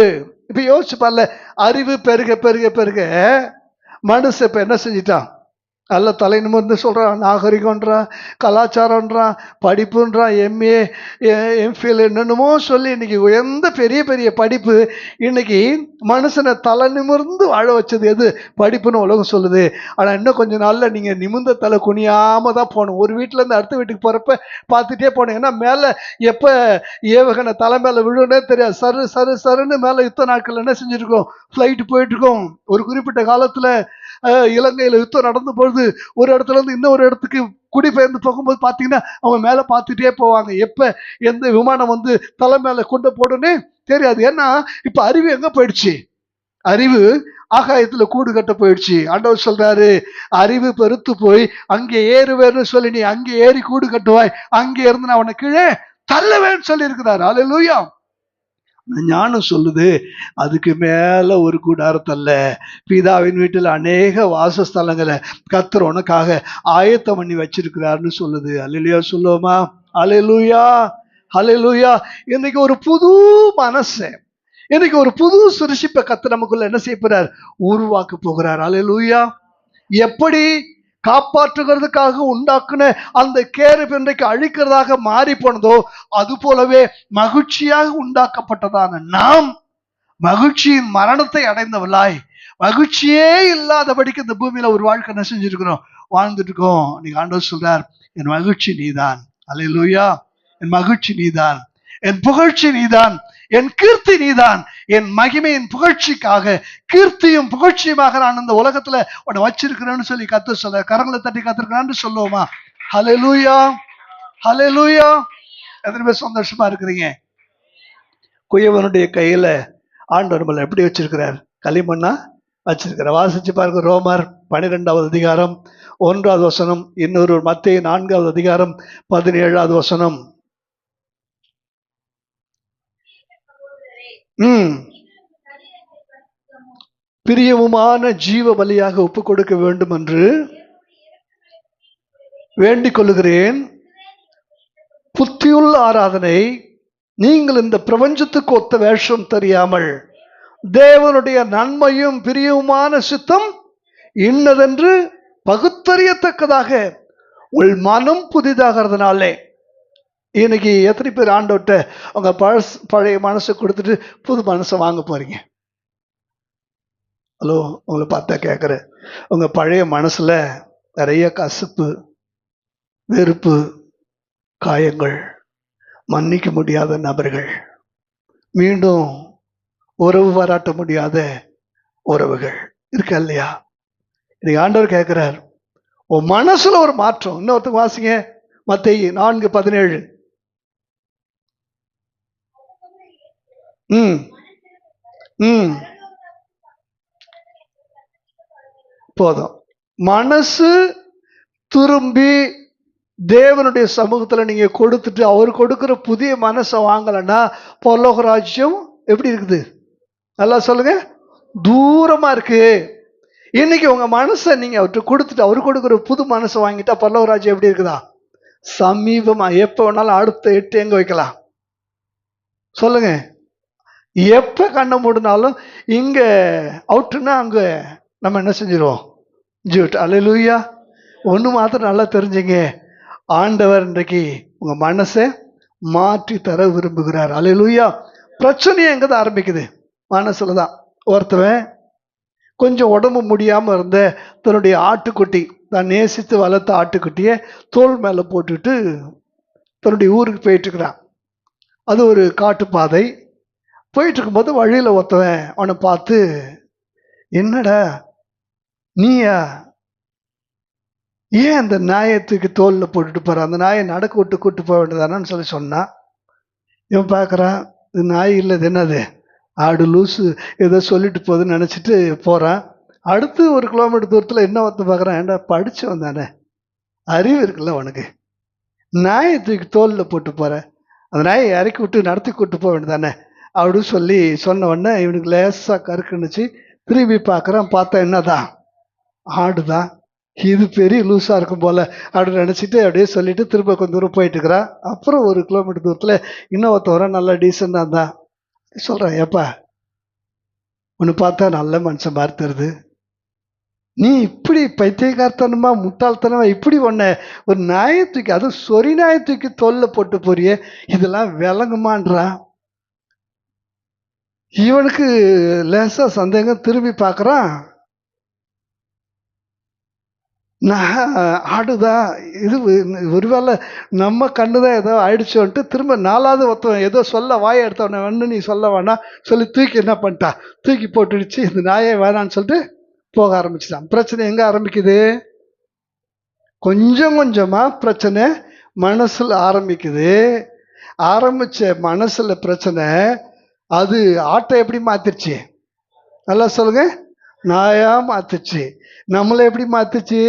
இப்ப யோசிச்சு பாருல, அறிவு பெருக பெருக பெருக மனுஷன் இப்ப என்ன செஞ்சிட்டான்? நல்ல தலை நிமிர்ந்து சொல்றான், நாகரிகம்ன்றான், கலாச்சாரம்ன்றான், படிப்புன்றான், எம்ஏ எம்ஃபில் என்னென்னமோ சொல்லி இன்னைக்கு உயர்ந்த பெரிய பெரிய படிப்பு. இன்னைக்கு மனுஷனை தலை நிமிர்ந்து வாழ வச்சது எது? படிப்புன்னு உலகம் சொல்லுது. ஆனா இன்னும் கொஞ்ச நாள்ல நீங்க நிமிர்ந்த தலை குனியாம தான் போகணும். ஒரு வீட்டுல இருந்து அடுத்த வீட்டுக்கு போறப்ப பார்த்துட்டே போனோம். ஏன்னா மேல எப்ப ஏவுகணை தலை மேல விழுனே தெரியாது. சரு சரு சருன்னு மேல யுத்த நாட்கள் என்ன செஞ்சிருக்கோம்? ஃபிளைட் போயிட்டு இருக்கோம். ஒரு குறிப்பிட்ட காலத்துல இலங்கையில யுத்தம் நடந்த பொழுது ஒரு இடத்துல இருந்து இன்னொரு இடத்துக்கு குடிபெயர்ந்து போகும்போது பாத்தீங்கன்னா அவங்க மேல பார்த்துட்டே போவாங்க. எப்ப எந்த விமானம் வந்து தலை மேல கொண்டு போடுன்னு தெரியாது. ஏன்னா இப்ப அறிவு எங்க போயிடுச்சு? அறிவு ஆகாயத்துல கூடு கட்ட போயிடுச்சு. ஆண்டவர் சொல்றாரு, அறிவு பெருத்து போய் அங்கே ஏறுவேன்னு சொல்லி நீ அங்கே ஏறி கூடு கட்டுவாய், அங்கே இருந்து நான் அவனை கீழே தள்ளவேன்னு சொல்லி இருக்கிறாரு. அல்லேலூயா. ஞானம் சொல்லுது, அதுக்கு மேல ஒரு கூடாரத்தல்ல, பிதாவின் வீட்டில் அநேக வாசஸ்தலங்களை கர்த்தர் உனக்காக ஆயத்தம் பண்ணி வச்சிருக்கிறாருன்னு சொல்லுது. அல்லேலூயா சொல்லுவோமா? அல்லேலூயா, அல்லேலூயா. இன்னைக்கு ஒரு புது மனசு, இன்னைக்கு ஒரு புது சிருஷ்டிப்பை கர்த்தர் நமக்குள்ள என்ன செய்ய போறார்? உருவாக்க போகிறார். அல்லேலூயா. எப்படி காப்பாற்றுகிறதுக்காக உண்டாக்குன அந்த கேருப் இன்றைக்கு அழிக்கிறதாக மாறி போனதோ, அது போலவே மகிழ்ச்சியாக உண்டாக்கப்பட்டதான நாம் மகிழ்ச்சியின் மரணத்தை அடைந்தவளாய், மகிழ்ச்சியே இல்லாதபடிக்கு இந்த பூமியில ஒரு வாழ்க்கை என்ன செஞ்சிருக்கிறோம்? வாழ்ந்துட்டு இருக்கோம். நீங்க ஆண்டவர் சொல்றார், என் மகிழ்ச்சி நீதான். அல்லேலூயா. என் மகிழ்ச்சி நீதான், என் புகழ்ச்சி நீதான், என் கீர்த்தி நீதான். என் மகிமையின் புகழ்ச்சிக்காக, கீர்த்தியும் புகழ்ச்சியுமாக நான் இந்த உலகத்துல உன்னை வச்சிருக்கிறேன்னு சொல்லி கர்த்தர் சொல்ல. கரங்களை தட்டி கத்திருக்கிறான்னு சொல்லுவோமா? ஹல்லேலூயா, ஹல்லேலூயா. எத்தனை பேர் சந்தோஷமா இருக்கிறீங்க? குயவனுடைய கையில ஆண்டவர் நம்மளை எப்படி வச்சிருக்கிறார்? களிமண்ணா வச்சிருக்கிறார். வாசிச்சு பாருங்க. ரோமர் 12வது அதிகாரம் 1வது வசனம், இன்னொரு மத்தேயு 4வது அதிகாரம் 17வது வசனம். பிரியமுமான ஜீவ பலியாக ஒப்பு கொடுக்க வேண்டும் என்று வேண்டிக் கொள்ளுகிறேன். புத்தியுள்ள ஆராதனை. நீங்கள் இந்த பிரபஞ்சத்துக்கு ஒத்த வேஷம் தெரியாமல் தேவனுடைய நன்மையும் பிரியவுமான சித்தம் இன்னதென்று பகுத்தறியத்தக்கதாக உள் மனம் புதிதாகிறதுனாலே. இன்னைக்கு எத்தனை பேர் ஆண்டவர்கிட்ட உங்க பழைய மனசை கொடுத்துட்டு புது மனசை வாங்க போறீங்க? ஹலோ, உங்களை பார்த்தா கேட்குறேன். உங்க பழைய மனசுல நிறைய கசப்பு, வெறுப்பு, காயங்கள், மன்னிக்க முடியாத நபர்கள், மீண்டும் உறவு பாராட்ட முடியாத உறவுகள் இருக்கா இல்லையா? இன்னைக்கு ஆண்டவர் கேட்கிறார், உன் மனசுல ஒரு மாற்றம். இன்னொருத்தங்க வாசிங்க, மத்தேயு 4:17. போதும். மனசு திரும்பி தேவனுடைய சமூகத்துல நீங்க கொடுத்துட்டு அவர் கொடுக்கிற புதிய மனசை வாங்கலன்னா பரலோக ராஜ்யம் எப்படி இருக்குது? நல்லா சொல்லுங்க, தூரமா இருக்கு. இன்னைக்கு உங்க மனசை நீங்க அவர்கிட்ட கொடுத்துட்டு அவர் கொடுக்கிற புது மனசை வாங்கிட்டா பரலோக ராஜ்யம் எப்படி இருக்குதா? சமீபமா. எப்ப வேணாலும் அடுத்த 8 எங்க வைக்கலாம் சொல்லுங்க. எப்ப கண்ணை மூடினாலும் இங்க அவுட்டுன்னா அங்க நம்ம என்ன செஞ்சிருவோம்? ஜூட். அல்லேலூயா. ஒண்ணு மாத்திரம் நல்லா தெரிஞ்சுங்க, ஆண்டவர் இன்றைக்கு உங்க மனசை மாற்றி தர விரும்புகிறார். அல்லேலூயா. பிரச்சனையே எங்கதான் ஆரம்பிக்குது? மனசுலதான். ஒருத்தவன் கொஞ்சம் உடம்பு முடியாம இருந்த தன்னுடைய ஆட்டுக்குட்டி, தான் நேசித்து வளர்த்த ஆட்டுக்குட்டிய தோல் மேல போட்டுட்டு தன்னுடைய ஊருக்கு போயிட்டு இருக்கிறான். அது ஒரு காட்டுப்பாதை. போயிட்டு இருக்கும்போது வழியில ஒருத்தவன் அவனை பார்த்து, என்னடா நீயா, ஏன் அந்த நாயத்துக்கு தோல்ல போட்டுட்டு போற? அந்த நாயை நடக்க விட்டு கூட்டு போக வேண்டியதானு சொல்லி சொன்னான். இவன் பார்க்குறான், இது நாய் இல்லை, இது என்னது, ஆடு, லூசு, ஏதோ சொல்லிட்டு போகுதுன்னு நினச்சிட்டு போகிறான். அடுத்து 1 கிலோமீட்டர் தூரத்தில் என்ன ஒருத்த பார்க்குறான், ஏன்டா படித்தவன் தானே, அறிவு இருக்குல்ல உனக்கு, நாயை தூக்கி தோலில் போட்டு போகிற, அந்த நாயை இறக்கி விட்டு நடத்தி கூட்டு போக வேண்டியதானே அப்படின்னு சொல்லி சொன்ன உடனே இவனுக்கு லேசாக கருக்குன்னுச்சு. திரும்பி பார்க்குறான், பார்த்தா என்னதான், ஆடுதான். இது பெரிய லூஸாக இருக்கும் போல அப்படின்னு நினச்சிட்டு அப்படியே சொல்லிட்டு திரும்ப கொஞ்சம் தூரம் போயிட்டு இருக்கிறான். அப்புறம் 1 கிலோமீட்டர் தூரத்தில் இன்னொருத்த வர நல்லா டீசெண்டாக இருந்தான். சொல்கிறேன், ஏப்பா ஒன்று பார்த்தா நல்ல மனுஷன் மாதிரி தருது, நீ இப்படி பைத்தியக்காரத்தனமா முட்டாள்தனமா இப்படி ஒன்ன ஒரு நாயத்துக்கு, அதுவும் சொறி நாயத்துக்கு தோல்ல போட்டு போறிய, இதெல்லாம் விளங்குமான்றான். இவனுக்கு லேசா சந்தேகம். திரும்பி பார்க்குறான், ஆடுதான், இது ஒருவேளை நம்ம கண்ணுதான் ஏதோ ஆயிடுச்சோன்ட்டு திரும்ப 4வது ஒருத்தவன் ஏதோ சொல்ல வாயை எடுத்தவன வந்து, நீ சொல்ல வேணாம் சொல்லி தூக்கி என்ன பண்ணிட்டா, தூக்கி போட்டுடுச்சு. இந்த நாயை வேணான்னு சொல்லிட்டு போக ஆரம்பிச்சுட்டான். பிரச்சனை எங்க ஆரம்பிக்குது? கொஞ்சம் கொஞ்சமா பிரச்சனை மனசுல ஆரம்பிக்குது. ஆரம்பிச்ச மனசுல பிரச்சனை அது ஆட்டை எப்படி மாத்திருச்சு? நல்லா சொல்லுங்க. நாயா மாத்துச்சு. நம்மளை எப்படி மாத்துச்சு?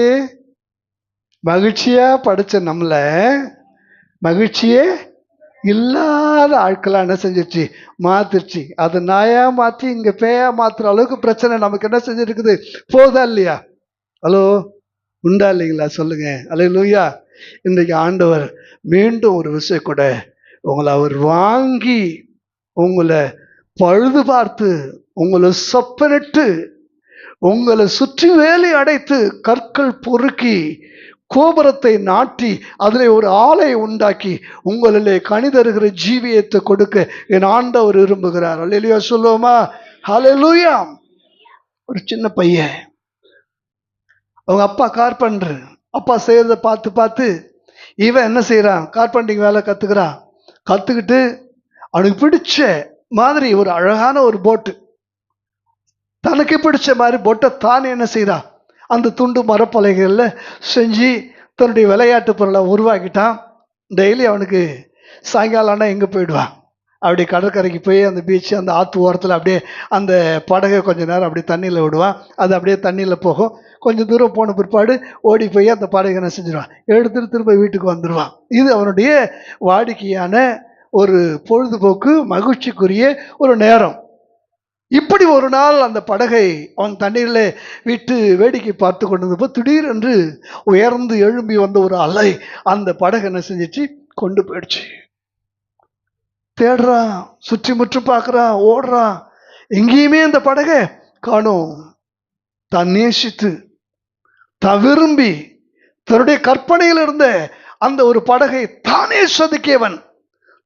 மகிழ்ச்சியா படிச்ச நம்மள மகிழ்ச்சியே இல்லாத ஆட்களா என்ன செஞ்சிருச்சு? மாத்திருச்சு. அது நாயா மாத்தி இங்க பேயா மாத்துற அளவுக்கு பிரச்சனை நமக்கு என்ன செஞ்சிருக்குது? போதா இல்லையா? ஹலோ, உண்டா இல்லைங்களா? சொல்லுங்க. அல்லேலூயா. இன்றைக்கு ஆண்டவர் மீண்டும் ஒரு விஷயம் கூட, உங்களை அவர் வாங்கி உங்களை பழுது பார்த்து உங்களை சொப்பனிட்டு உங்களை சுற்றி வேலி அடைத்து கற்கள் பொறுக்கி கோபுரத்தை நாட்டி அதில் ஒரு ஆலை உண்டாக்கி உங்களிலே கனிதருகிற ஜீவியத்தை கொடுக்க என் ஆண்டவர் விரும்புகிறார். அல்லேலூயா சொல்லுவோமா? ஹல்லேலூயா. ஒரு சின்ன பையன், அவங்க அப்பா கார்பெண்டர், அப்பா செய்யறத பார்த்து பார்த்து இவன் என்ன செய்யறான்? கார்பெண்டிங் வேலை கத்துக்கிறான். கத்துக்கிட்டு அவனுக்கு பிடிச்ச மாதிரி ஒரு அழகான ஒரு போட்டு, தனக்கு பிடிச்ச மாதிரி போட்டை தானே என்ன செய்யறான்? அந்த துண்டு மரப்பலகைகள்ல செஞ்சு தன்னுடைய விளையாட்டு பொருளை உருவாக்கிட்டான். டெய்லி அவனுக்கு சாயங்காலம் ஆனா எங்க போயிடுவான்? அப்படி கடற்கரைக்கு போய் அந்த பீச்சு அந்த ஆற்று ஓரத்தில் அப்படியே அந்த படகை கொஞ்ச நேரம் அப்படியே தண்ணியில் விடுவான். அது அப்படியே தண்ணியில் போகும். கொஞ்சம் தூரம் போன பிற்பாடு ஓடி போய் அந்த படகை என்ன செஞ்சிருவான், எடுத்துட்டு திரும்ப வீட்டுக்கு வந்துடுவான். இது அவனுடைய வாடிக்கையான ஒரு பொழுதுபோக்கு, மகிழ்ச்சிக்குரிய ஒரு நேரம். இப்படி ஒரு நாள் அந்த படகை அவன் தண்ணீரில் விட்டு வேடிக்கை பார்த்து கொண்டிருந்தப்போ திடீரென்று உயர்ந்து எழும்பி வந்த ஒரு அலை அந்த படகை என்ன செஞ்சிச்சு, கொண்டு போயிடுச்சு. தேடுறான், சுற்றி முற்றி பார்க்கறான், ஓடுறான், எங்கேயுமே அந்த படகை காணோம். தான் நேசித்து விரும்பி தன்னுடைய கற்பனையில் இருந்த அந்த ஒரு படகை தானே செதுக்கியவன்,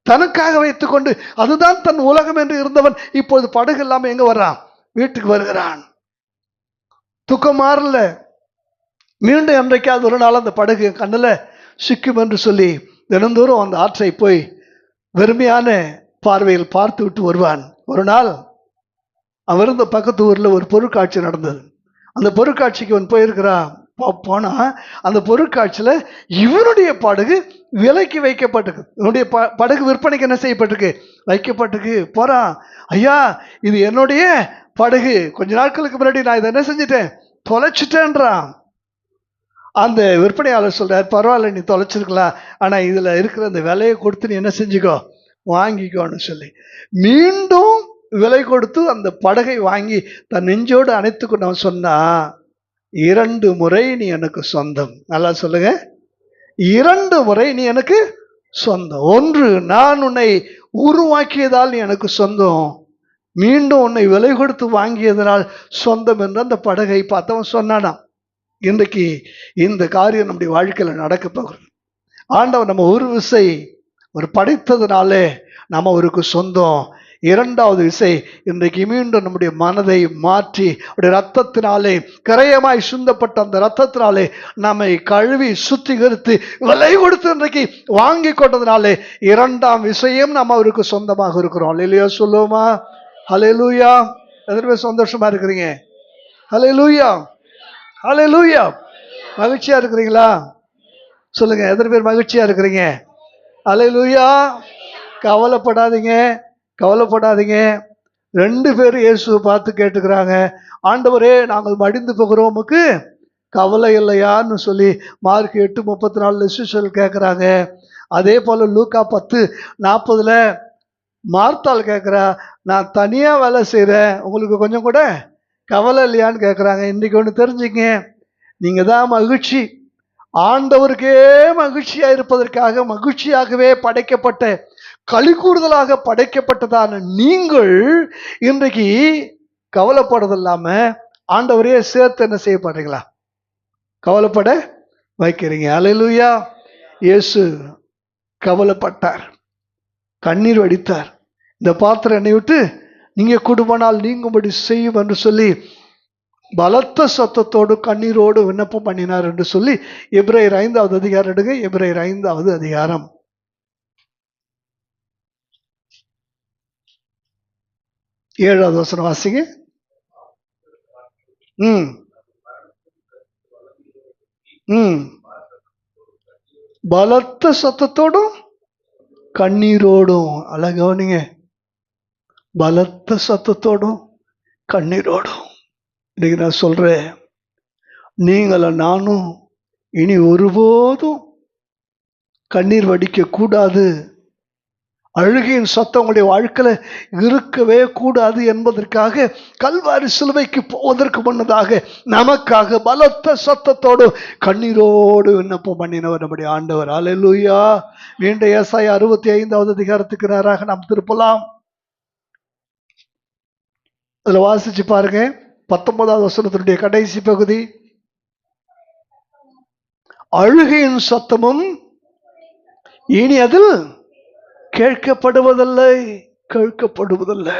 தனக்காக வைத்துக் கொண்டு அதுதான் தன் உலகம் என்று இருந்தவன் இப்போது படகு இல்லாம எங்க வர்றான், வீட்டுக்கு வருகிறான். துக்கம் மாறல. மீண்டும் என்றைக்காவது ஒரு நாள் அந்த படகு கண்ணுல சிக்கும் என்று சொல்லி தினந்தோறும் அந்த ஆற்றை போய் வெறுமையான பார்வையில் பார்த்து விட்டு வருவான். ஒரு நாள் அவர் இருந்த பக்கத்து ஊர்ல ஒரு பொருட்காட்சி நடந்தது. அந்த பொருட்காட்சிக்கு அவன் போயிருக்கிறான். போனா அந்த பொருட்காட்சியில இவனுடைய படகு விலைக்கு வைக்கப்பட்டிருக்கு. இவனுடைய படகு விற்பனைக்கு என்ன செய்யப்பட்டிருக்கு, வைக்கப்பட்டிருக்கு. போறான், ஐயா இது என்னுடைய படகு, கொஞ்ச நாட்களுக்கு முன்னாடி நான் இதை என்ன செஞ்சிட்டேன், தொலைச்சிட்டேன்றான். அந்த விற்பனையாளர் சொல்றாரு, பரவாயில்ல நீ தொலைச்சிருக்கலாம், ஆனா இதுல இருக்கிற அந்த விலையை கொடுத்து நீ என்ன செஞ்சுக்கோ, வாங்கிக்கோன்னு சொல்லி மீண்டும் விலை கொடுத்து அந்த படகை வாங்கி தன் நெஞ்சோடு அணைத்து கொண்டு அவன் சொன்னா, 2 முறை நீ எனக்கு சொந்தம். நல்லா சொல்லுங்க, 2 முறை நீ எனக்கு சொந்தம். ஒன்று, நான் உன்னை உருவாக்கியதால் நீ எனக்கு சொந்தம். மீண்டும் உன்னை விலை கொடுத்து வாங்கியதனால் சொந்தம் என்று அந்த படகை பார்த்தவன் சொன்னானா. இன்றைக்கு இந்த காரியம் நம்முடைய வாழ்க்கையில நடக்க போகிறது. ஆண்டவர் நம்ம ஒரு விசை ஒரு படைத்ததுனாலே நம்ம அவருக்கு சொந்தம். 2வது விசை இன்றைக்கு மீண்டும் நம்முடைய மனதை மாற்றி அவருடைய ரத்தத்தினாலே, கரையமாய் சுந்தப்பட்ட அந்த ரத்தத்தினாலே நம்மை கழுவி சுத்திகரித்து விலை கொடுத்து இன்றைக்கு வாங்கி கொண்டதுனாலே 2ஆம் விசையும் நம்ம அவருக்கு சொந்தமாக இருக்கிறோம். அல்லேலூயா சொல்லுவோமா? ஹல்லேலூயா. எத்தனை பேர் சந்தோஷமா இருக்கிறீங்க? ஹல்லேலூயா, ஹல்லேலூயா. மகிழ்ச்சியா இருக்கிறீங்களா? சொல்லுங்க, எத்தனை பேர் மகிழ்ச்சியா இருக்கிறீங்க? ஹல்லேலூயா. கவலைப்படாதீங்க, கவலைப்படாதீங்க. 2 பேர் இயேசுவை பார்த்து கேட்டுக்கிறாங்க, ஆண்டவரே நாங்கள் மடிந்து போகிறோமுக்கு கவலை இல்லையான்னு சொல்லி மார்க் 8:34 சிஷ்யர்கள் கேட்குறாங்க. அதே போல லூக்கா 10:40 மார்த்தாள் கேட்குறா, நான் தனியா வேலை செய்கிறேன், உங்களுக்கு கொஞ்சம் கூட கவலை இல்லையான்னு கேட்குறாங்க. இன்னைக்கு ஒன்று தெரிஞ்சுங்க, நீங்க தான் மகிழ்ச்சி. ஆண்டவருக்கே மகிழ்ச்சியா இருப்பதற்காக மகிழ்ச்சியாகவே படைக்கப்பட்ட, களி கூறுதலாக படைக்கப்பட்டதான நீங்கள் இன்றைக்கு கவலைப்படுறது இல்லாம ஆண்டவரையே சேர்த்து என்ன செய்யப்படுறீங்களா, கவலைப்பட வைக்கிறீங்க. அல்லேலூயா. இயேசு கவலைப்பட்டார், கண்ணீர் வடித்தார். இந்த பாத்திரம் என்னை விட்டு நீங்க குடும்பனால் நீங்கும்படி செய்யும் என்று சொல்லி பலத்த சத்தத்தோடு கண்ணீரோடு விண்ணப்பம் பண்ணினார் என்று சொல்லி எபிரேயர் 5வது அதிகாரம் எடுங்க. எபிரேயர் 5வது அதிகாரம் 7வது வசனம் வாசிங்க. பலத்த சத்தத்தோடும் கண்ணீரோடும், அழகவனிங்க, பலத்த சத்தத்தோடும் கண்ணீரோடும். இன்னைக்கு நான் சொல்றேன், நீங்களும் நானும் இனி ஒருபோதும் கண்ணீர் வடிக்க கூடாது. அழுகையின் சத்தம் உங்களுடைய வாழ்க்கையில இருக்கவே கூடாது என்பதற்காக கல்வாரி சிலுவைக்கு போவதற்கு முன்னதாக நமக்காக பலத்த சத்தத்தோடு கண்ணீரோடு விண்ணப்பம் பண்ணினவர் நம்முடைய ஆண்டவர். அல்லேலூயா. மீண்டும் ஏசாயா 65வது அதிகாரத்துக்கு நேராக நாம் திருப்பலாம். அதுல வாசிச்சு பாருங்க, 19வது வசனத்தினுடைய கடைசி பகுதி. அழுகையின் சத்தமும் இனி அதில் கேட்கப்படுவதில்லை, கேட்கப்படுவதில்லை.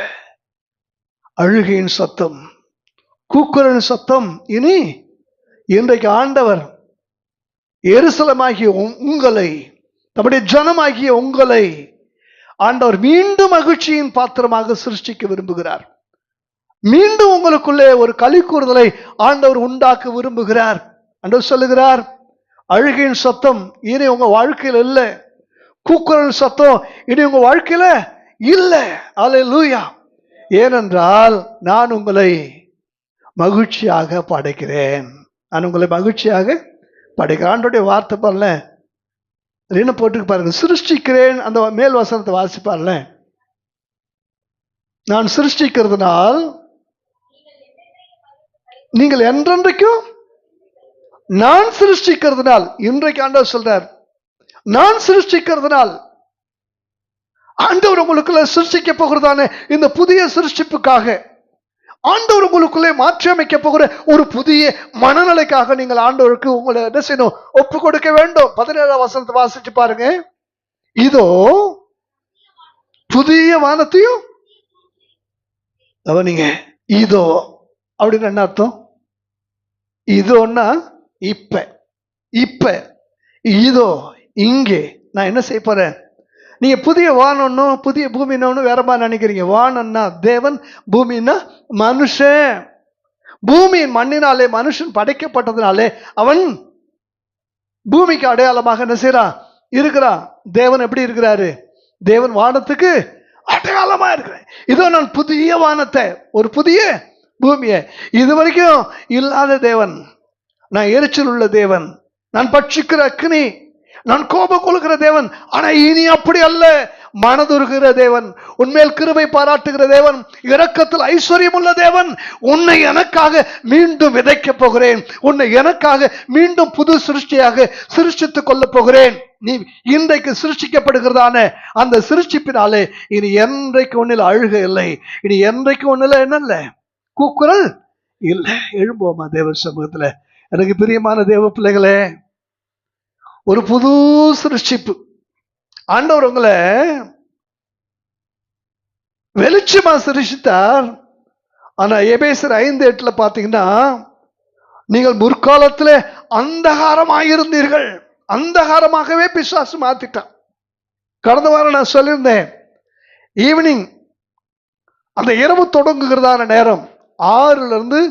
அழுகையின் சத்தம், கூக்குரலின் சத்தம் இனி இன்றைக்கு ஆண்டவர் எருசலேமாகிய உங்களை, நம்முடைய ஜனமாகிய உங்களை ஆண்டவர் மீண்டும் மகிழ்ச்சியின் பாத்திரமாக சிருஷ்டிக்க விரும்புகிறார். மீண்டும் உங்களுக்குள்ளே ஒரு களி கூறுதலை ஆண்டவர் உண்டாக்க விரும்புகிறார். ஆண்டவர் சொல்லுகிறார், அழுகையின் சத்தம் இனி உங்க வாழ்க்கையில் இல்லை, கூக்குரல் சத்தம் இனி உங்க வாழ்க்கையில இல்லை. அல்லேலூயா. ஏனென்றால் நான் உங்களை மகிழ்ச்சியாக படைக்கிறேன். நான் உங்களை மகிழ்ச்சியாக படைக்கிறேன். ஆண்டோடைய வார்த்தை பாருல, என்ன போட்டுக்கு பாருங்க, சிருஷ்டிக்கிறேன். அந்த மேல் வசனத்தை வாசிப்பார்ல, நான் சிருஷ்டிக்கிறதுனால் நீங்கள் என்றென்றைக்கும், நான் சிருஷ்டிக்கிறதுனால், இன்றைக்கு ஆண்டவர் சொல்றார், நான் சிருஷ்டிக்கிறதுனால். ஆண்டவர் உங்களுக்குள்ள சிருஷ்டிக்க போகிறதான இந்த புதிய சிருஷ்டிப்புக்காக, ஆண்டவர் உங்களுக்குள்ளே மாற்றி அமைக்க போகிற ஒரு புதிய மனநிலைக்காக நீங்கள் ஆண்டவருக்கு உங்களை என்ன செய்யணும்? ஒப்பு கொடுக்க வேண்டும். 17ஆம் வசனத்தை வாசிச்சு பாருங்க. இதோ புதிய வானத்தையும், நீங்க இதோ அப்படின்னு என்ன அர்த்தம்? இதோன்னா இப்ப, இப்ப இதோ இங்கே நான் என்ன செய்ய போறேன். நீங்க புதிய வானம்னும் புதிய பூமின்னு வேற மாதிரி நினைக்கிறீங்க. வானம்னா தேவன், பூமின்னா மனுஷன். பூமியின் மண்ணினாலே மனுஷன் படைக்கப்பட்டதுனாலே அவன் பூமிக்கு அடையாளமாக என்ன செய்யறான்? இருக்கிறான். தேவன் எப்படி இருக்கிறாரு? தேவன் வானத்துக்கு அடையாளமா இருக்கிறேன். இதோ நான் புதிய வானத்தை, ஒரு புதிய பூமியை, இது வரைக்கும் இல்லாத தேவன், நான் எரிச்சல் உள்ள தேவன், நான் பட்சிக்கிற அக்னி, நான் கோபம் கொள்கிற தேவன். ஆனா இனி அப்படி அல்ல. மனதுருகிற தேவன், உன்மேல் கிருபை பாராட்டுகிற தேவன், இரக்கத்தில் ஐஸ்வர்யம் உள்ள தேவன். உன்னை எனக்காக மீண்டும் விதைக்க போகிறேன். உன்னை எனக்காக மீண்டும் புது சிருஷ்டியாக சிருஷ்டித்துக் கொள்ள போகிறேன். நீ இன்றைக்கு சிருஷ்டிக்கப்படுகிறதான அந்த சிருஷ்டிப்பினாலே இனி என்றைக்கு ஒன்னில் அழுக இல்லை, இனி என்றைக்கு ஒன்னில் என்ன இல்லை, கூக்குரல் இல்லை. எழும்போமா தேவ சமூகத்துல. எனக்கு பிரியமான தேவ பிள்ளைகளே, ஒரு புது சிருஷ்டிப்பு. ஆண்டவர் உங்களை வெளிச்சமா சிருஷ்டித்தார். ஆனா எபேசியர் 5:8 பாத்தீங்கன்னா, நீங்கள் முற்காலத்துல அந்தகாரமாயிருந்தீர்கள். அந்தகாரமாகவே பிசாசு மாத்திட்டான். கடந்த வாரம் நான் சொல்லியிருந்தேன், ஈவினிங் அந்த இரவு தொடங்குகிறதான நேரம் 6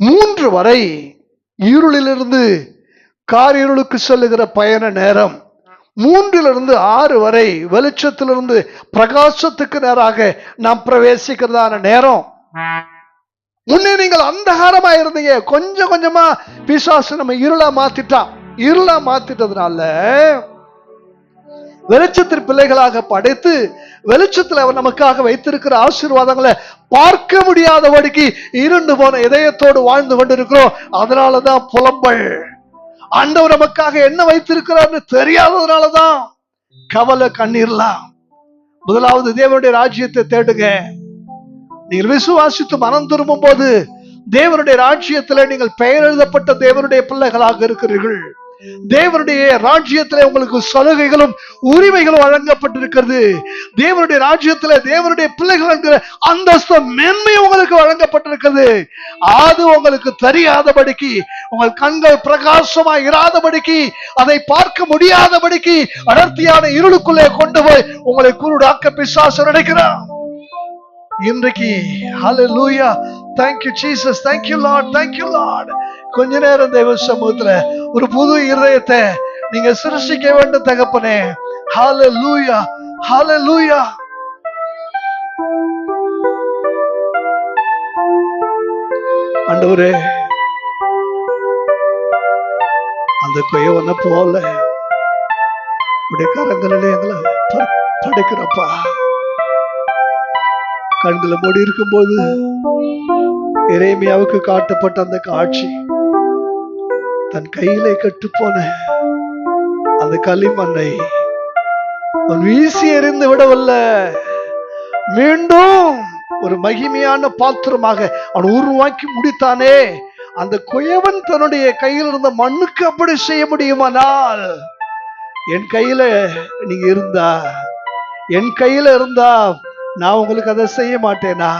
3 வரை இருளிலிருந்து காரிருளுக்கு செல்லுகிற பயண நேரம். 3 6 வரை வெளிச்சத்திலிருந்து பிரகாசத்துக்கு நேராக நாம் பிரவேசிக்கிறதான நேரம். முன்னே நீங்கள் அந்தகாரமா இருந்தீங்க, கொஞ்சம் கொஞ்சமா பிசாசு நம்ம இருளா மாத்திட்டான். இருளா மாத்திட்டதுனால வெளிச்சத்தின் பிள்ளைகளாக படைத்து வெளிச்சத்தில் அவர் நமக்காக வைத்திருக்கிற ஆசீர்வாதங்களை பார்க்க முடியாதபடிக்கு இருண்டு போன இதயத்தோடு வாழ்ந்து கொண்டிருக்கிறோம். அதனாலதான் புலம்பல். ஆண்டவர் நமக்காக என்ன வைத்திருக்கிறார்னு தெரியாததுனாலதான் கவலை, கண்ணீர்லாம். முதலாவது தேவனுடைய ராஜ்யத்தை தேடுங்க. நீங்கள் விசுவாசித்து மனம் திரும்பும் போது தேவனுடைய ராஜ்யத்துல நீங்கள் பெயர் எழுதப்பட்ட தேவனுடைய பிள்ளைகளாக இருக்கிறீர்கள். தேவனுடைய ராஜ்யத்துல உங்களுக்கு சலுகைகளும் உரிமைகளும் வழங்கப்பட்டிருக்கிறது. தேவனுடைய ராஜ்யத்துல தேவனுடைய பிள்ளைகள் என்கிற அந்தஸ்து, மேன்மை உங்களுக்கு வழங்கப்பட்டிருக்கிறது. அது உங்களுக்கு தெரியாதபடிக்கு, உங்கள் கண்கள் பிரகாசமா இராதபடிக்கு, அதை பார்க்க முடியாதபடிக்கு அடர்த்தியான இருளுக்குள்ளே கொண்டு போய் உங்களை குருடாக்க பிசாசு நினைக்கிறான். இன்றைக்கு ஹல்லேலூயா, thank you Jesus, thank you Lord, thank you Lord. கொஞ்ச நேரம் தேவ சமூகத்துல ஒரு புது இருதயத்தை நீங்க சிருஷ்டிக்க வேண்டும் தகப்பனே. ஹல்லேலூயா, ஹல்லேலூயா. ஆண்டவரே, அந்த கொயவனை போல உடைய கரங்களிலே எங்களை படைக்கிறப்பா. கண்களை மூடி இருக்கும்போது எரேமியாவுக்கு காட்டப்பட்ட அந்த காட்சி, தன் கையிலே கட்டு போன அந்த களிமண்ணை அவன் வீசி எறிந்து விடவில்லை, மீண்டும் ஒரு மகிமையான பாத்திரமாக அவன் உருவாக்கி முடித்தானே. அந்த குயவன் தன்னுடைய கையில் இருந்த மண்ணுக்கு அப்படி செய்ய முடியுமானால், என் கையில நீங்க இருந்தா, என் கையில இருந்தா நான் உங்களுக்கு அதை செய்ய மாட்டேனா?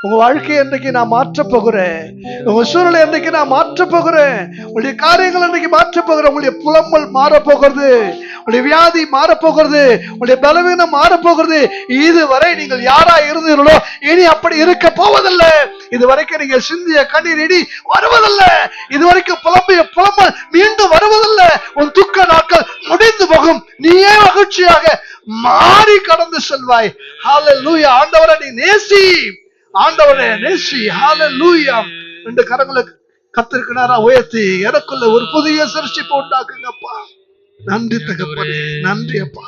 உங்க வாழ்க்கையை இன்றைக்கு நான் மாற்ற போகிறேன். உங்க சூழ்நிலை இன்றைக்கு நான் மாற்ற போகிறேன். உங்களுடைய காரியங்கள் இன்றைக்கு மாற்ற போகிறேன். உங்களுடைய புலம்பல் மாறப்போகிறது, உங்களுடைய வியாதி மாறப்போகிறது, உங்களுடைய பலவீனம் மாறப்போகிறது. இதுவரை நீங்கள் யாரா இருந்தீர்களோ இனி அப்படி இருக்க போவதில்லை. இதுவரைக்கும் நீங்க சிந்திய கண்ணீர் இனி வருவதில்லை. இதுவரைக்கும் புலம்பிய புலம்பல் மீண்டும் வருவதில்லை. உன் துக்க நாட்கள் முடிந்து போகும். நீயே மகிழ்ச்சியாக மாறி கடந்து செல்வாய். ஹல்லேலூயா. ஆண்டவரை நீ நேசி, ஆண்டவரே நேசி. ஹல்லேலூயா. ரெண்டு கரங்களை கர்த்தருக்கு நேரா உயர்த்தி எனக்குள்ள ஒரு புதிய சிருஷ்டிப்பு உண்டாக்குங்கப்பா. நன்றி தகப்பனே, நன்றி அப்பா.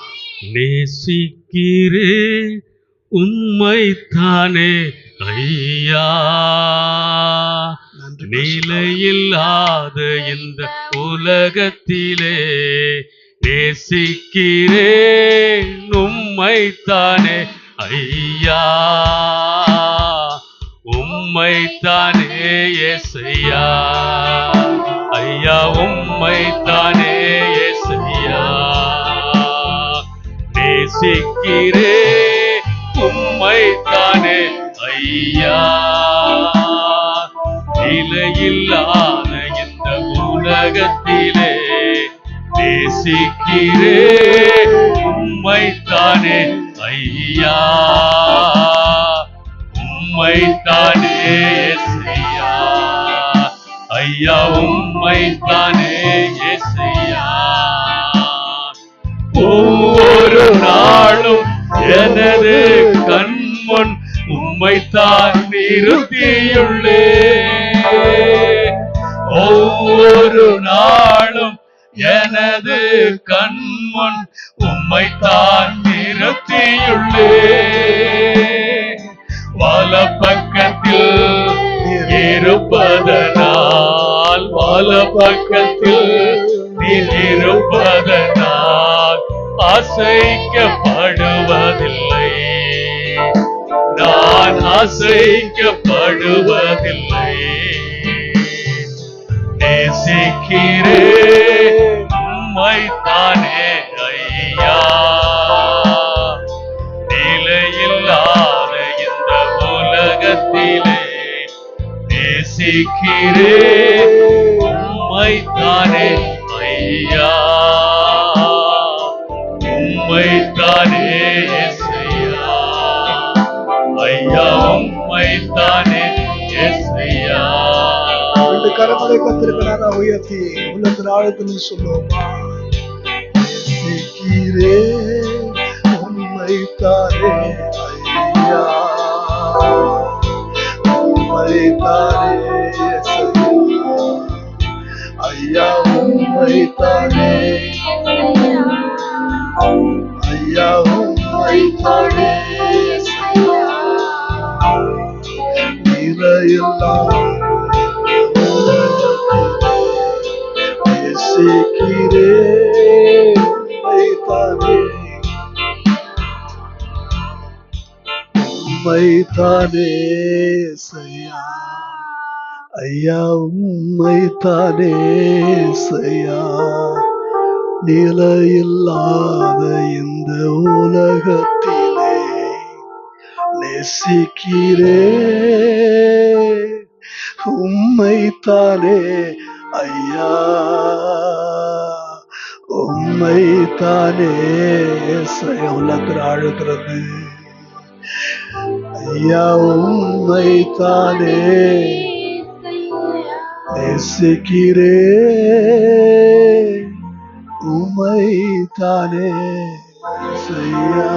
நேசிக்கிறே உண்மைத்தானே ஐயா, நிலையில்லாத இந்த உலகத்திலே நேசிக்கிறேன் உம்மைத்தானே ஐயா, உம்மைத்தானே யேசையா, ஐயா உம்மைத்தானே யேசையா, நேசிக்கிறேன் உம்மைத்தானே ஐயா, நிலையில்லாத இந்த உலகத்திலே நேசிக்கிறேன் உம்மைத்தானே ஐயா, உம்மைத்தானே யேசையா, ஐயா உம்மைத்தானே யேசையா. ஒவ்வொரு நாளும் எனது கண்முன் உம்மைத்தான் நிறுத்தியுள்ளே, ஒவ்வொரு நாளும் எனது கண்முன் உம்மைத்தான் நிறுத்தியுள்ளே, வலப்பக்கத்தில் இருப்பதனால், வலப்பக்கத்தில் நீர் இருப்பதனால் அசைக்கப்படுவதில்லை, நான் அசைக்கப்படுவதில்லை. நேசிக்கிறேன் உம்மைத்தானே ஐயா, நிலையில்லாத இந்த உலகத்திலே நேசிக்கிறேன் உம்மைத்தானே ஐயா, உம்மைத்தானே யேசையா, ஐயா உம்மைத்தானே யேசையா. ரெண்டு கரங்களை கர்த்தருக்கு நேரா உயர்த்தி உள்ளத்தின் ஆழத்தில் சொல்லுவோமா. நேசிக்கிறேன் உம்மைத்தானே ஐயா, உம்மைத்தானே யேசையா, ஐயா உம்மைத்தானே, ஐயா உம்மைத்தானே யேசையா, நிலையில்லாத நேசிக்கிறேன் உம்மைத்தானே, உம்மைத்தானே யேசையா, ஐயா உம்மைத்தானே யேசையா, நிலையில்லாத இந்த உலகத்திலே நேசிக்கிறேன் உம்மைத்தானே ஐயா, உம்மைத்தானே யேசையா. உள்ளத்தின் ஆழத்திலிருந்து ஐயா உம்மைத்தானே நேசிக்கிறேன் உம்மைத்தானே யேசையா,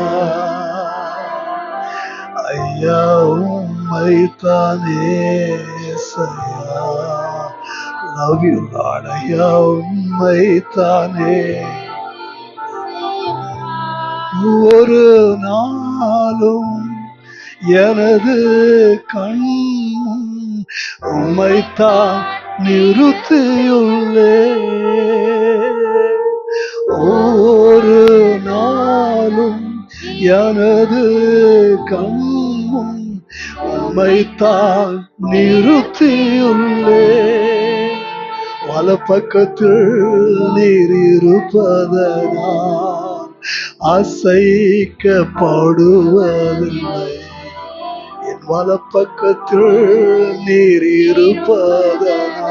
ஐயா உம்மைத்தானே யேசையா. Love you Lord, ஐயா உம்மைத்தானே. ஒரு நாளும் எனது கண் உம்மைத்தான் நிறுத்தியுள்ளே, ஒரு நாளும் எனது கண்முன் உம்மைத்தான் நிறுத்தியுள்ளே, வலப்பக்கத்தில் நீர் இருப்பதனால் அசைக்கப்படுவதில்லை. என் வலப்பக்கத்தில் நீர் இருப்பதனால்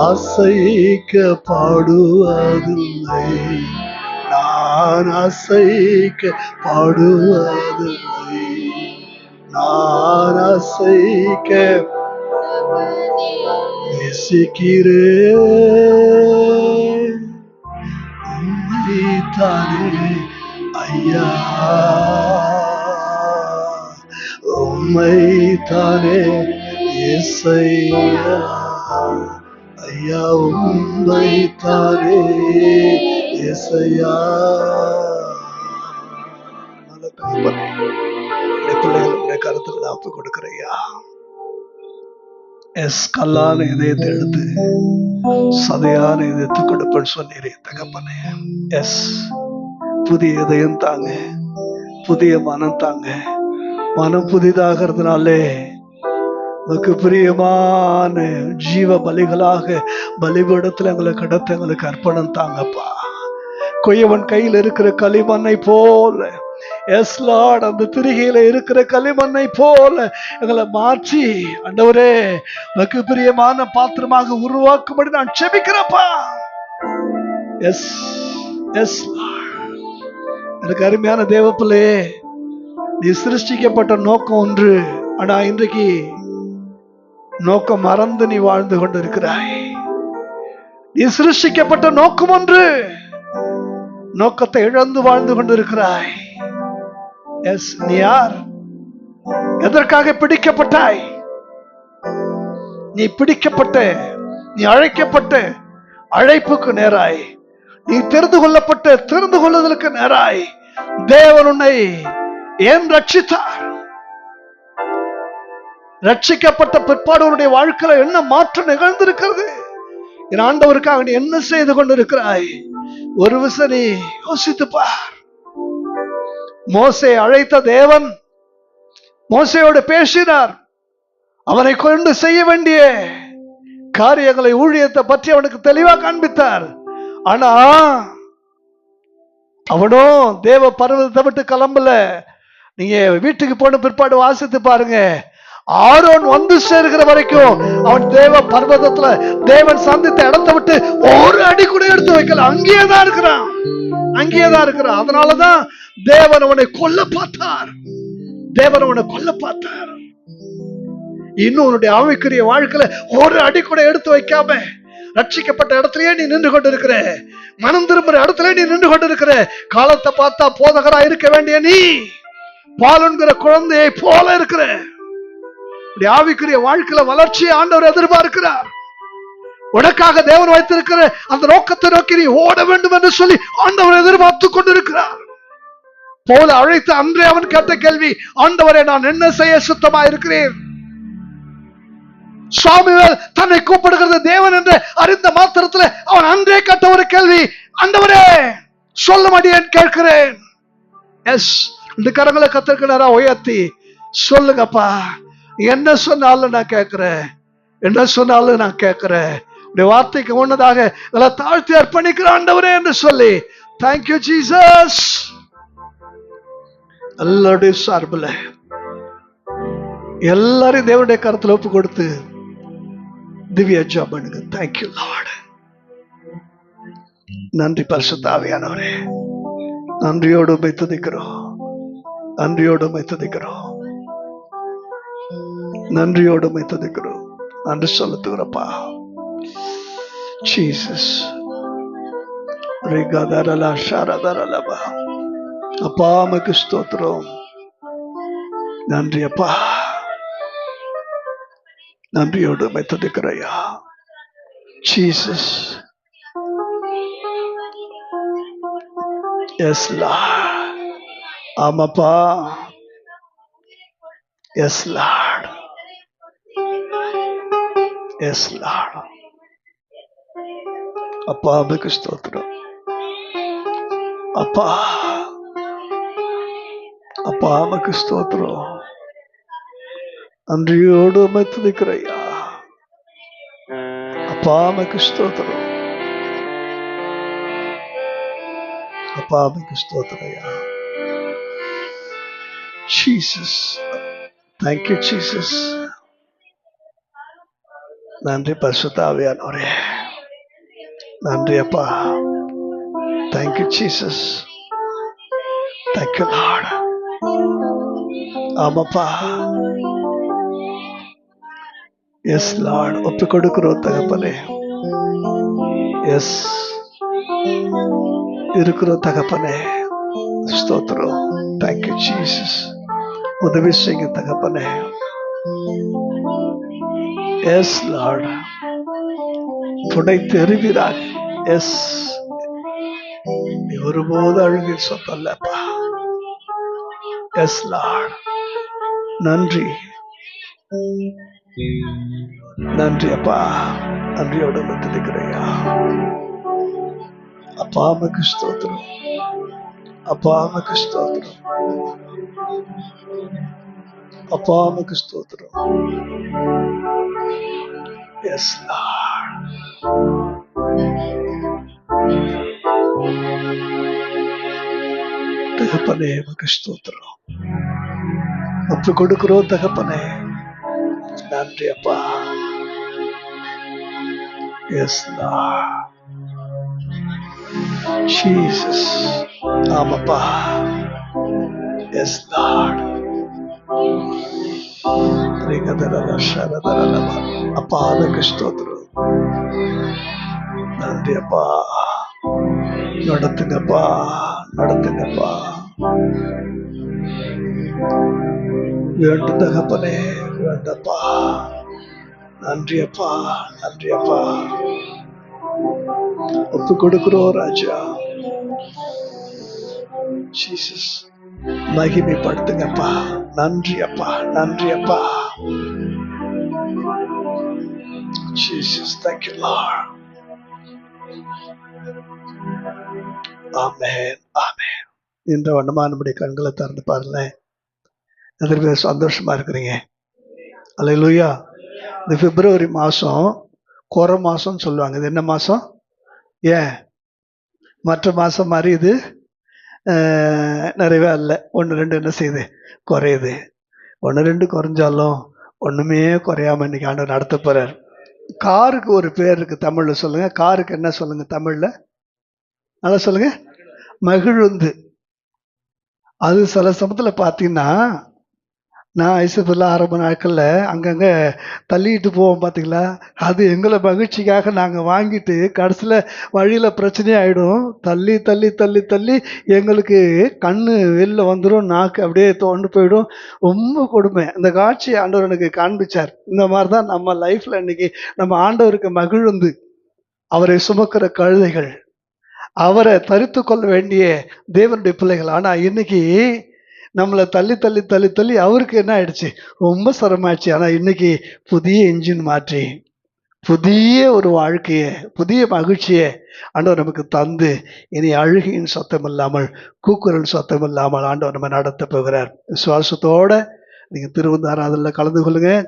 அசைக்கப்படுவதில்லை. நான் அசைக்கப்படுவதில்லை. நான் அசைக்க நேசிக்கிறேன் உம்மைத்தானே ஐயா, உம்மைத்தானே இயேசையா, ஐயா உம்மைத்தானே இயேசையா. நல்ல தகப்பனே, பிள்ளைகளுடைய கருத்துல நான் ஒப்பு கொடுக்கிறையா. எஸ், கல்லான இதயத்தை எடுத்து சதையான இதயத்தை கொடுப்பேன்னு சொன்னீரே தகப்பனே. எஸ், புதிய இதயம் தாங்க, புதிய மனம் தாங்க. மனம் புதிதாகிறதுனாலே உனக்கு பிரியமான ஜீவ பலிகளாக பலிபீடத்துல எங்களை கிடத்த எங்களுக்கு அர்ப்பணம் தாங்கப்பா. கொய்யவன் கையில் இருக்கிற களிமண்ணை போல, எஸ் லார்ட், அந்த திரிகையில இருக்கிற களிமண்ணை போல எங்களை மாற்றி ஆண்டவரே உனக்கு பிரியமான பாத்திரமாக உருவாக்கும்படி நான் செபிக்கிறப்பா. எஸ் எஸ் எனக்கு அருமையான தேவப்பிள்ளே, நீ சிருஷ்டிக்கப்பட்ட நோக்கம் ஒன்று, ஆனா இன்றைக்கு நோக்கம் மறந்து நீ வாழ்ந்து கொண்டிருக்கிறாய். நீ சிருஷ்டிக்கப்பட்ட நோக்கம் ஒன்று, நோக்கத்தை இழந்து வாழ்ந்து கொண்டிருக்கிறாய். எஸ், நீ யார்? எதற்காக பிடிக்கப்பட்டாய்? நீ பிடிக்கப்பட்ட, நீ அழைக்கப்பட்ட அழைப்புக்கு நேராய், நீ தெரிந்து கொள்ளப்பட்ட தெரிந்து கொள்ளுதலுக்கு நேராய் தேவன் உன்னை ஏன் ரட்சித்தார்? ரட்சிக்கப்பட்ட பிற்பாடு உன்னுடைய வாழ்க்கையில என்ன மாற்றம் நிகழ்ந்திருக்கிறது? என் ஆண்டவருக்காக நீ என்ன செய்து கொண்டிருக்கிறாய்? ஒரு விஷயம் நீ யோசித்து பார். மோசே அழைத்த தேவன் மோசையோடு பேசினார். அவனை கொண்டு செய்ய வேண்டிய காரியங்களை, ஊழியத்தை பற்றி அவனுக்கு தெளிவா காண்பித்தார். ஆனா அவனும் தேவ பர்வதத்தை விட்டு கிளம்பல. நீங்க வீட்டுக்கு போன பிற்பாடு வாசித்து பாருங்க. ஆரோன் வந்து சேர்கிற வரைக்கும் அவன் தேவ பர்வதத்துல தேவன் சந்தித்த இடத்தை விட்டு ஒரு அடி கூட எடுத்து வைக்கல. அங்கேயேதான் இருக்கிறான், அங்கேயேதான் இருக்கிறான். அதனாலதான் தேவன் அவனை கொல்ல பார்த்தார். தேவன் அவனை கொல்ல பார்த்தார். இன்னும் உன்னுடைய ஆவிக்குரிய வாழ்க்கையில ஒரு அடி கூட எடுத்து வைக்காம ரட்சிக்கப்பட்ட இடத்துலயே நீ நின்று கொண்டு இருக்கிற, மனம் திரும்புற இடத்துல நீ நின்று கொண்டு இருக்கிற. காலத்தை பார்த்தா போதகரா இருக்க வேண்டிய நீ பாலுங்கிற குழந்தையை போல இருக்கிற. ஆவிக்குரிய வாழ்க்கையில வளர்ச்சியை ஆண்டவர் எதிர்பார்க்கிறார். உனக்காக தேவன் வைத்திருக்கிற அந்த நோக்கத்தை நோக்கி நீ ஓட வேண்டும் என்று சொல்லி ஆண்டவர் எதிர்பார்த்து கொண்டிருக்கிறார். போல அழைத்து அன்றே அவன் கேட்ட கேள்வி, ஆண்டவரே நான் என்ன செய்ய சுத்தமா இருக்கிறேன்? சாமுவேல் தன்னை கூப்பிடுகிறது தேவன் என்று அறிந்த மாத்திரத்துல அவன் அன்றே கேட்ட ஒரு கேள்வி, ஆண்டவரே சொல்லும்படியேன் கேட்கிறேன். எஸ், இந்த கரங்களை கத்திற்கு நேரா உயர்த்தி சொல்லுங்கப்பா, என்ன சொன்னாலும் நான் கேட்கிறேன், என்ன சொன்னாலும் நான் கேட்கிறேன். வார்த்தைக்கு முன்னதாக தாழ்த்தி அர்ப்பணிக்கிற ஆண்டவரே என்று சொல்லி, தேங்க்யூ ஜீசஸ். எல்லாருடைய சார்பில் எல்லாரையும் தேவனுடைய கருத்துல ஒப்பு கொடுத்து திவ்ய ஜெபம் பண்ணுங்க. Thank you Lord. நன்றி பரிசுத்த ஆவியானவரே, நன்றியோடு உம்மை துதிக்கிறோம், நன்றியோடு உம்மை துதிக்கிறோம், நன்றியோடு உம்மை துதிக்கிறோம். நன்றி செலுத்துகிறப்பா. ஜீசஸ் ரிகதரலா ஷரதரலபா. அப்பா உமக்கு ஸ்தோத்திரம். நன்றி அப்பா, நன்றியோடு உம்மை துதிக்கிறையா. ஜீசஸ். Yes Lord. ஆமாப்பா. Yes Lord. Yes Lord. அப்பா உமக்கு ஸ்தோத்திரம். அப்பா, அப்பா உமக்கு ஸ்தோத்திரம். நன்றியோடு உம்மை துதிக்கிறையா. அப்பா உமக்கு ஸ்தோத்திரம். அப்பா உமக்கு ஸ்தோத்திரையா. ஜீசஸ். Thank you Jesus. நன்றி பரிசுத்த ஆவியானவரே, நன்றி அப்பா. Thank you Jesus, thank you Lord. ஆமாப்பா, எஸ் லார்ட், ஒப்பு கொடுக்கிறோம் தகப்பனே. எஸ் இருக்கிறோம் தகப்பனே, ஸ்தோத்திரம். தேங்க்யூ ஜீசஸ், உதவி செய்யுங்க தகப்பனே. எஸ் லார்ட், துணை தெரிவிறாக. எஸ், நீ ஒருபோது அழுகில் சொந்தல்லப்பா. எஸ் லார்ட், நன்றி நன்றி அப்பா. நன்றியோடு துதிக்கிறையா அப்பா. உமக்கு ஸ்தோத்திரம் அப்பா, உமக்கு ஸ்தோத்திரம் அப்பா, உமக்கு ஸ்தோத்திரம். எஸ் லார்ட், தகப்பனே உமக்கு ஸ்தோத்திரம். ஒப்பு கொடுக்கிறோம் தகப்பனே. நன்றி அப்பா. Yes Lord Jesus. ஆமாப்பா. Yes Lord. அப்பா உமக்கு ஸ்தோத்திரம். நன்றி அப்பா. நடத்துங்கப்பா, நடத்துங்கப்பா. வேண்டும் தகப்பனே, வேண்டப்பா. நன்றி அப்பா, நன்றி அப்பா. ஒப்பு கொடுக்கிறோம் ராஜா. ஜீசஸ், மகிமைப்படுத்துங்கப்பா. நன்றி அப்பா, நன்றி அப்பா. Jesus, thank you Lord. ஆமென், ஆமென். இந்த வண்ணமா நம்முடைய கண்களை திறந்து பாருங்களேன். எதிர்ப்பு சந்தோஷமா இருக்கிறீங்க. அல்லேலூயா. இந்த பிப்ரவரி மாசம் கொர மாசம் சொல்லுவாங்க. இது என்ன மாசம்? ஏன் மற்ற மாசம் மாதிரி இது நிறையவே இல்லை. 1-2 என்ன செய்யுது? குறையுது. 1-2 குறைஞ்சாலும் ஒண்ணுமே குறையாம இன்னைக்கு ஆண்டவர் நடத்த போறார். காருக்கு ஒரு பேர் இருக்கு தமிழ்ல, சொல்லுங்க. காருக்கு என்ன சொல்லுங்க தமிழ்ல? நல்லா சொல்லுங்க. மகிழுந்து. அது சில சமயத்துல பாத்தீங்கன்னா, நான் ஐசப்பில் ஆரம்ப நாட்கள்ல அங்கங்க தள்ளிட்டு போவோம் பாத்தீங்களா? அது எங்களை மகிழ்ச்சிக்காக நாங்க வாங்கிட்டு கடைசியில வழியில பிரச்சனையாயிடும். தள்ளி தள்ளி தள்ளி தள்ளி எங்களுக்கு கண்ணு வெளில வந்துடும், நாக்கு அப்படியே தோண்டு போயிடும். ரொம்ப கொடுமை. இந்த காட்சி ஆண்டவர் எனக்கு காண்பிச்சார். இந்த மாதிரிதான் நம்ம லைஃப்ல இன்னைக்கு நம்ம ஆண்டவருக்கு மகிழ்ந்து அவரை சுமக்கிற கழுதைகள், அவரை தரித்து கொள்ள வேண்டிய தேவனுடைய பிள்ளைகள். ஆனா இன்னைக்கு நம்மளை தள்ளி தள்ளி தள்ளி தள்ளி அவருக்கு என்ன ஆயிடுச்சு? ரொம்ப சிரமமாயிடுச்சு. ஆனா இன்னைக்கு புதிய இன்ஜின் மாற்றி புதிய ஒரு வாழ்க்கைய, புதிய மகிழ்ச்சியை ஆண்டவர் நமக்கு தந்து, இனி அழுகையின் சத்தம் இல்லாமல், கூக்குரல் சத்தம் இல்லாமல் ஆண்டவர் நம்ம நடத்த போகிறார். விசுவாசத்தோட நீங்க திருவந்தாராதல்ல கலந்து கொள்ளுங்க.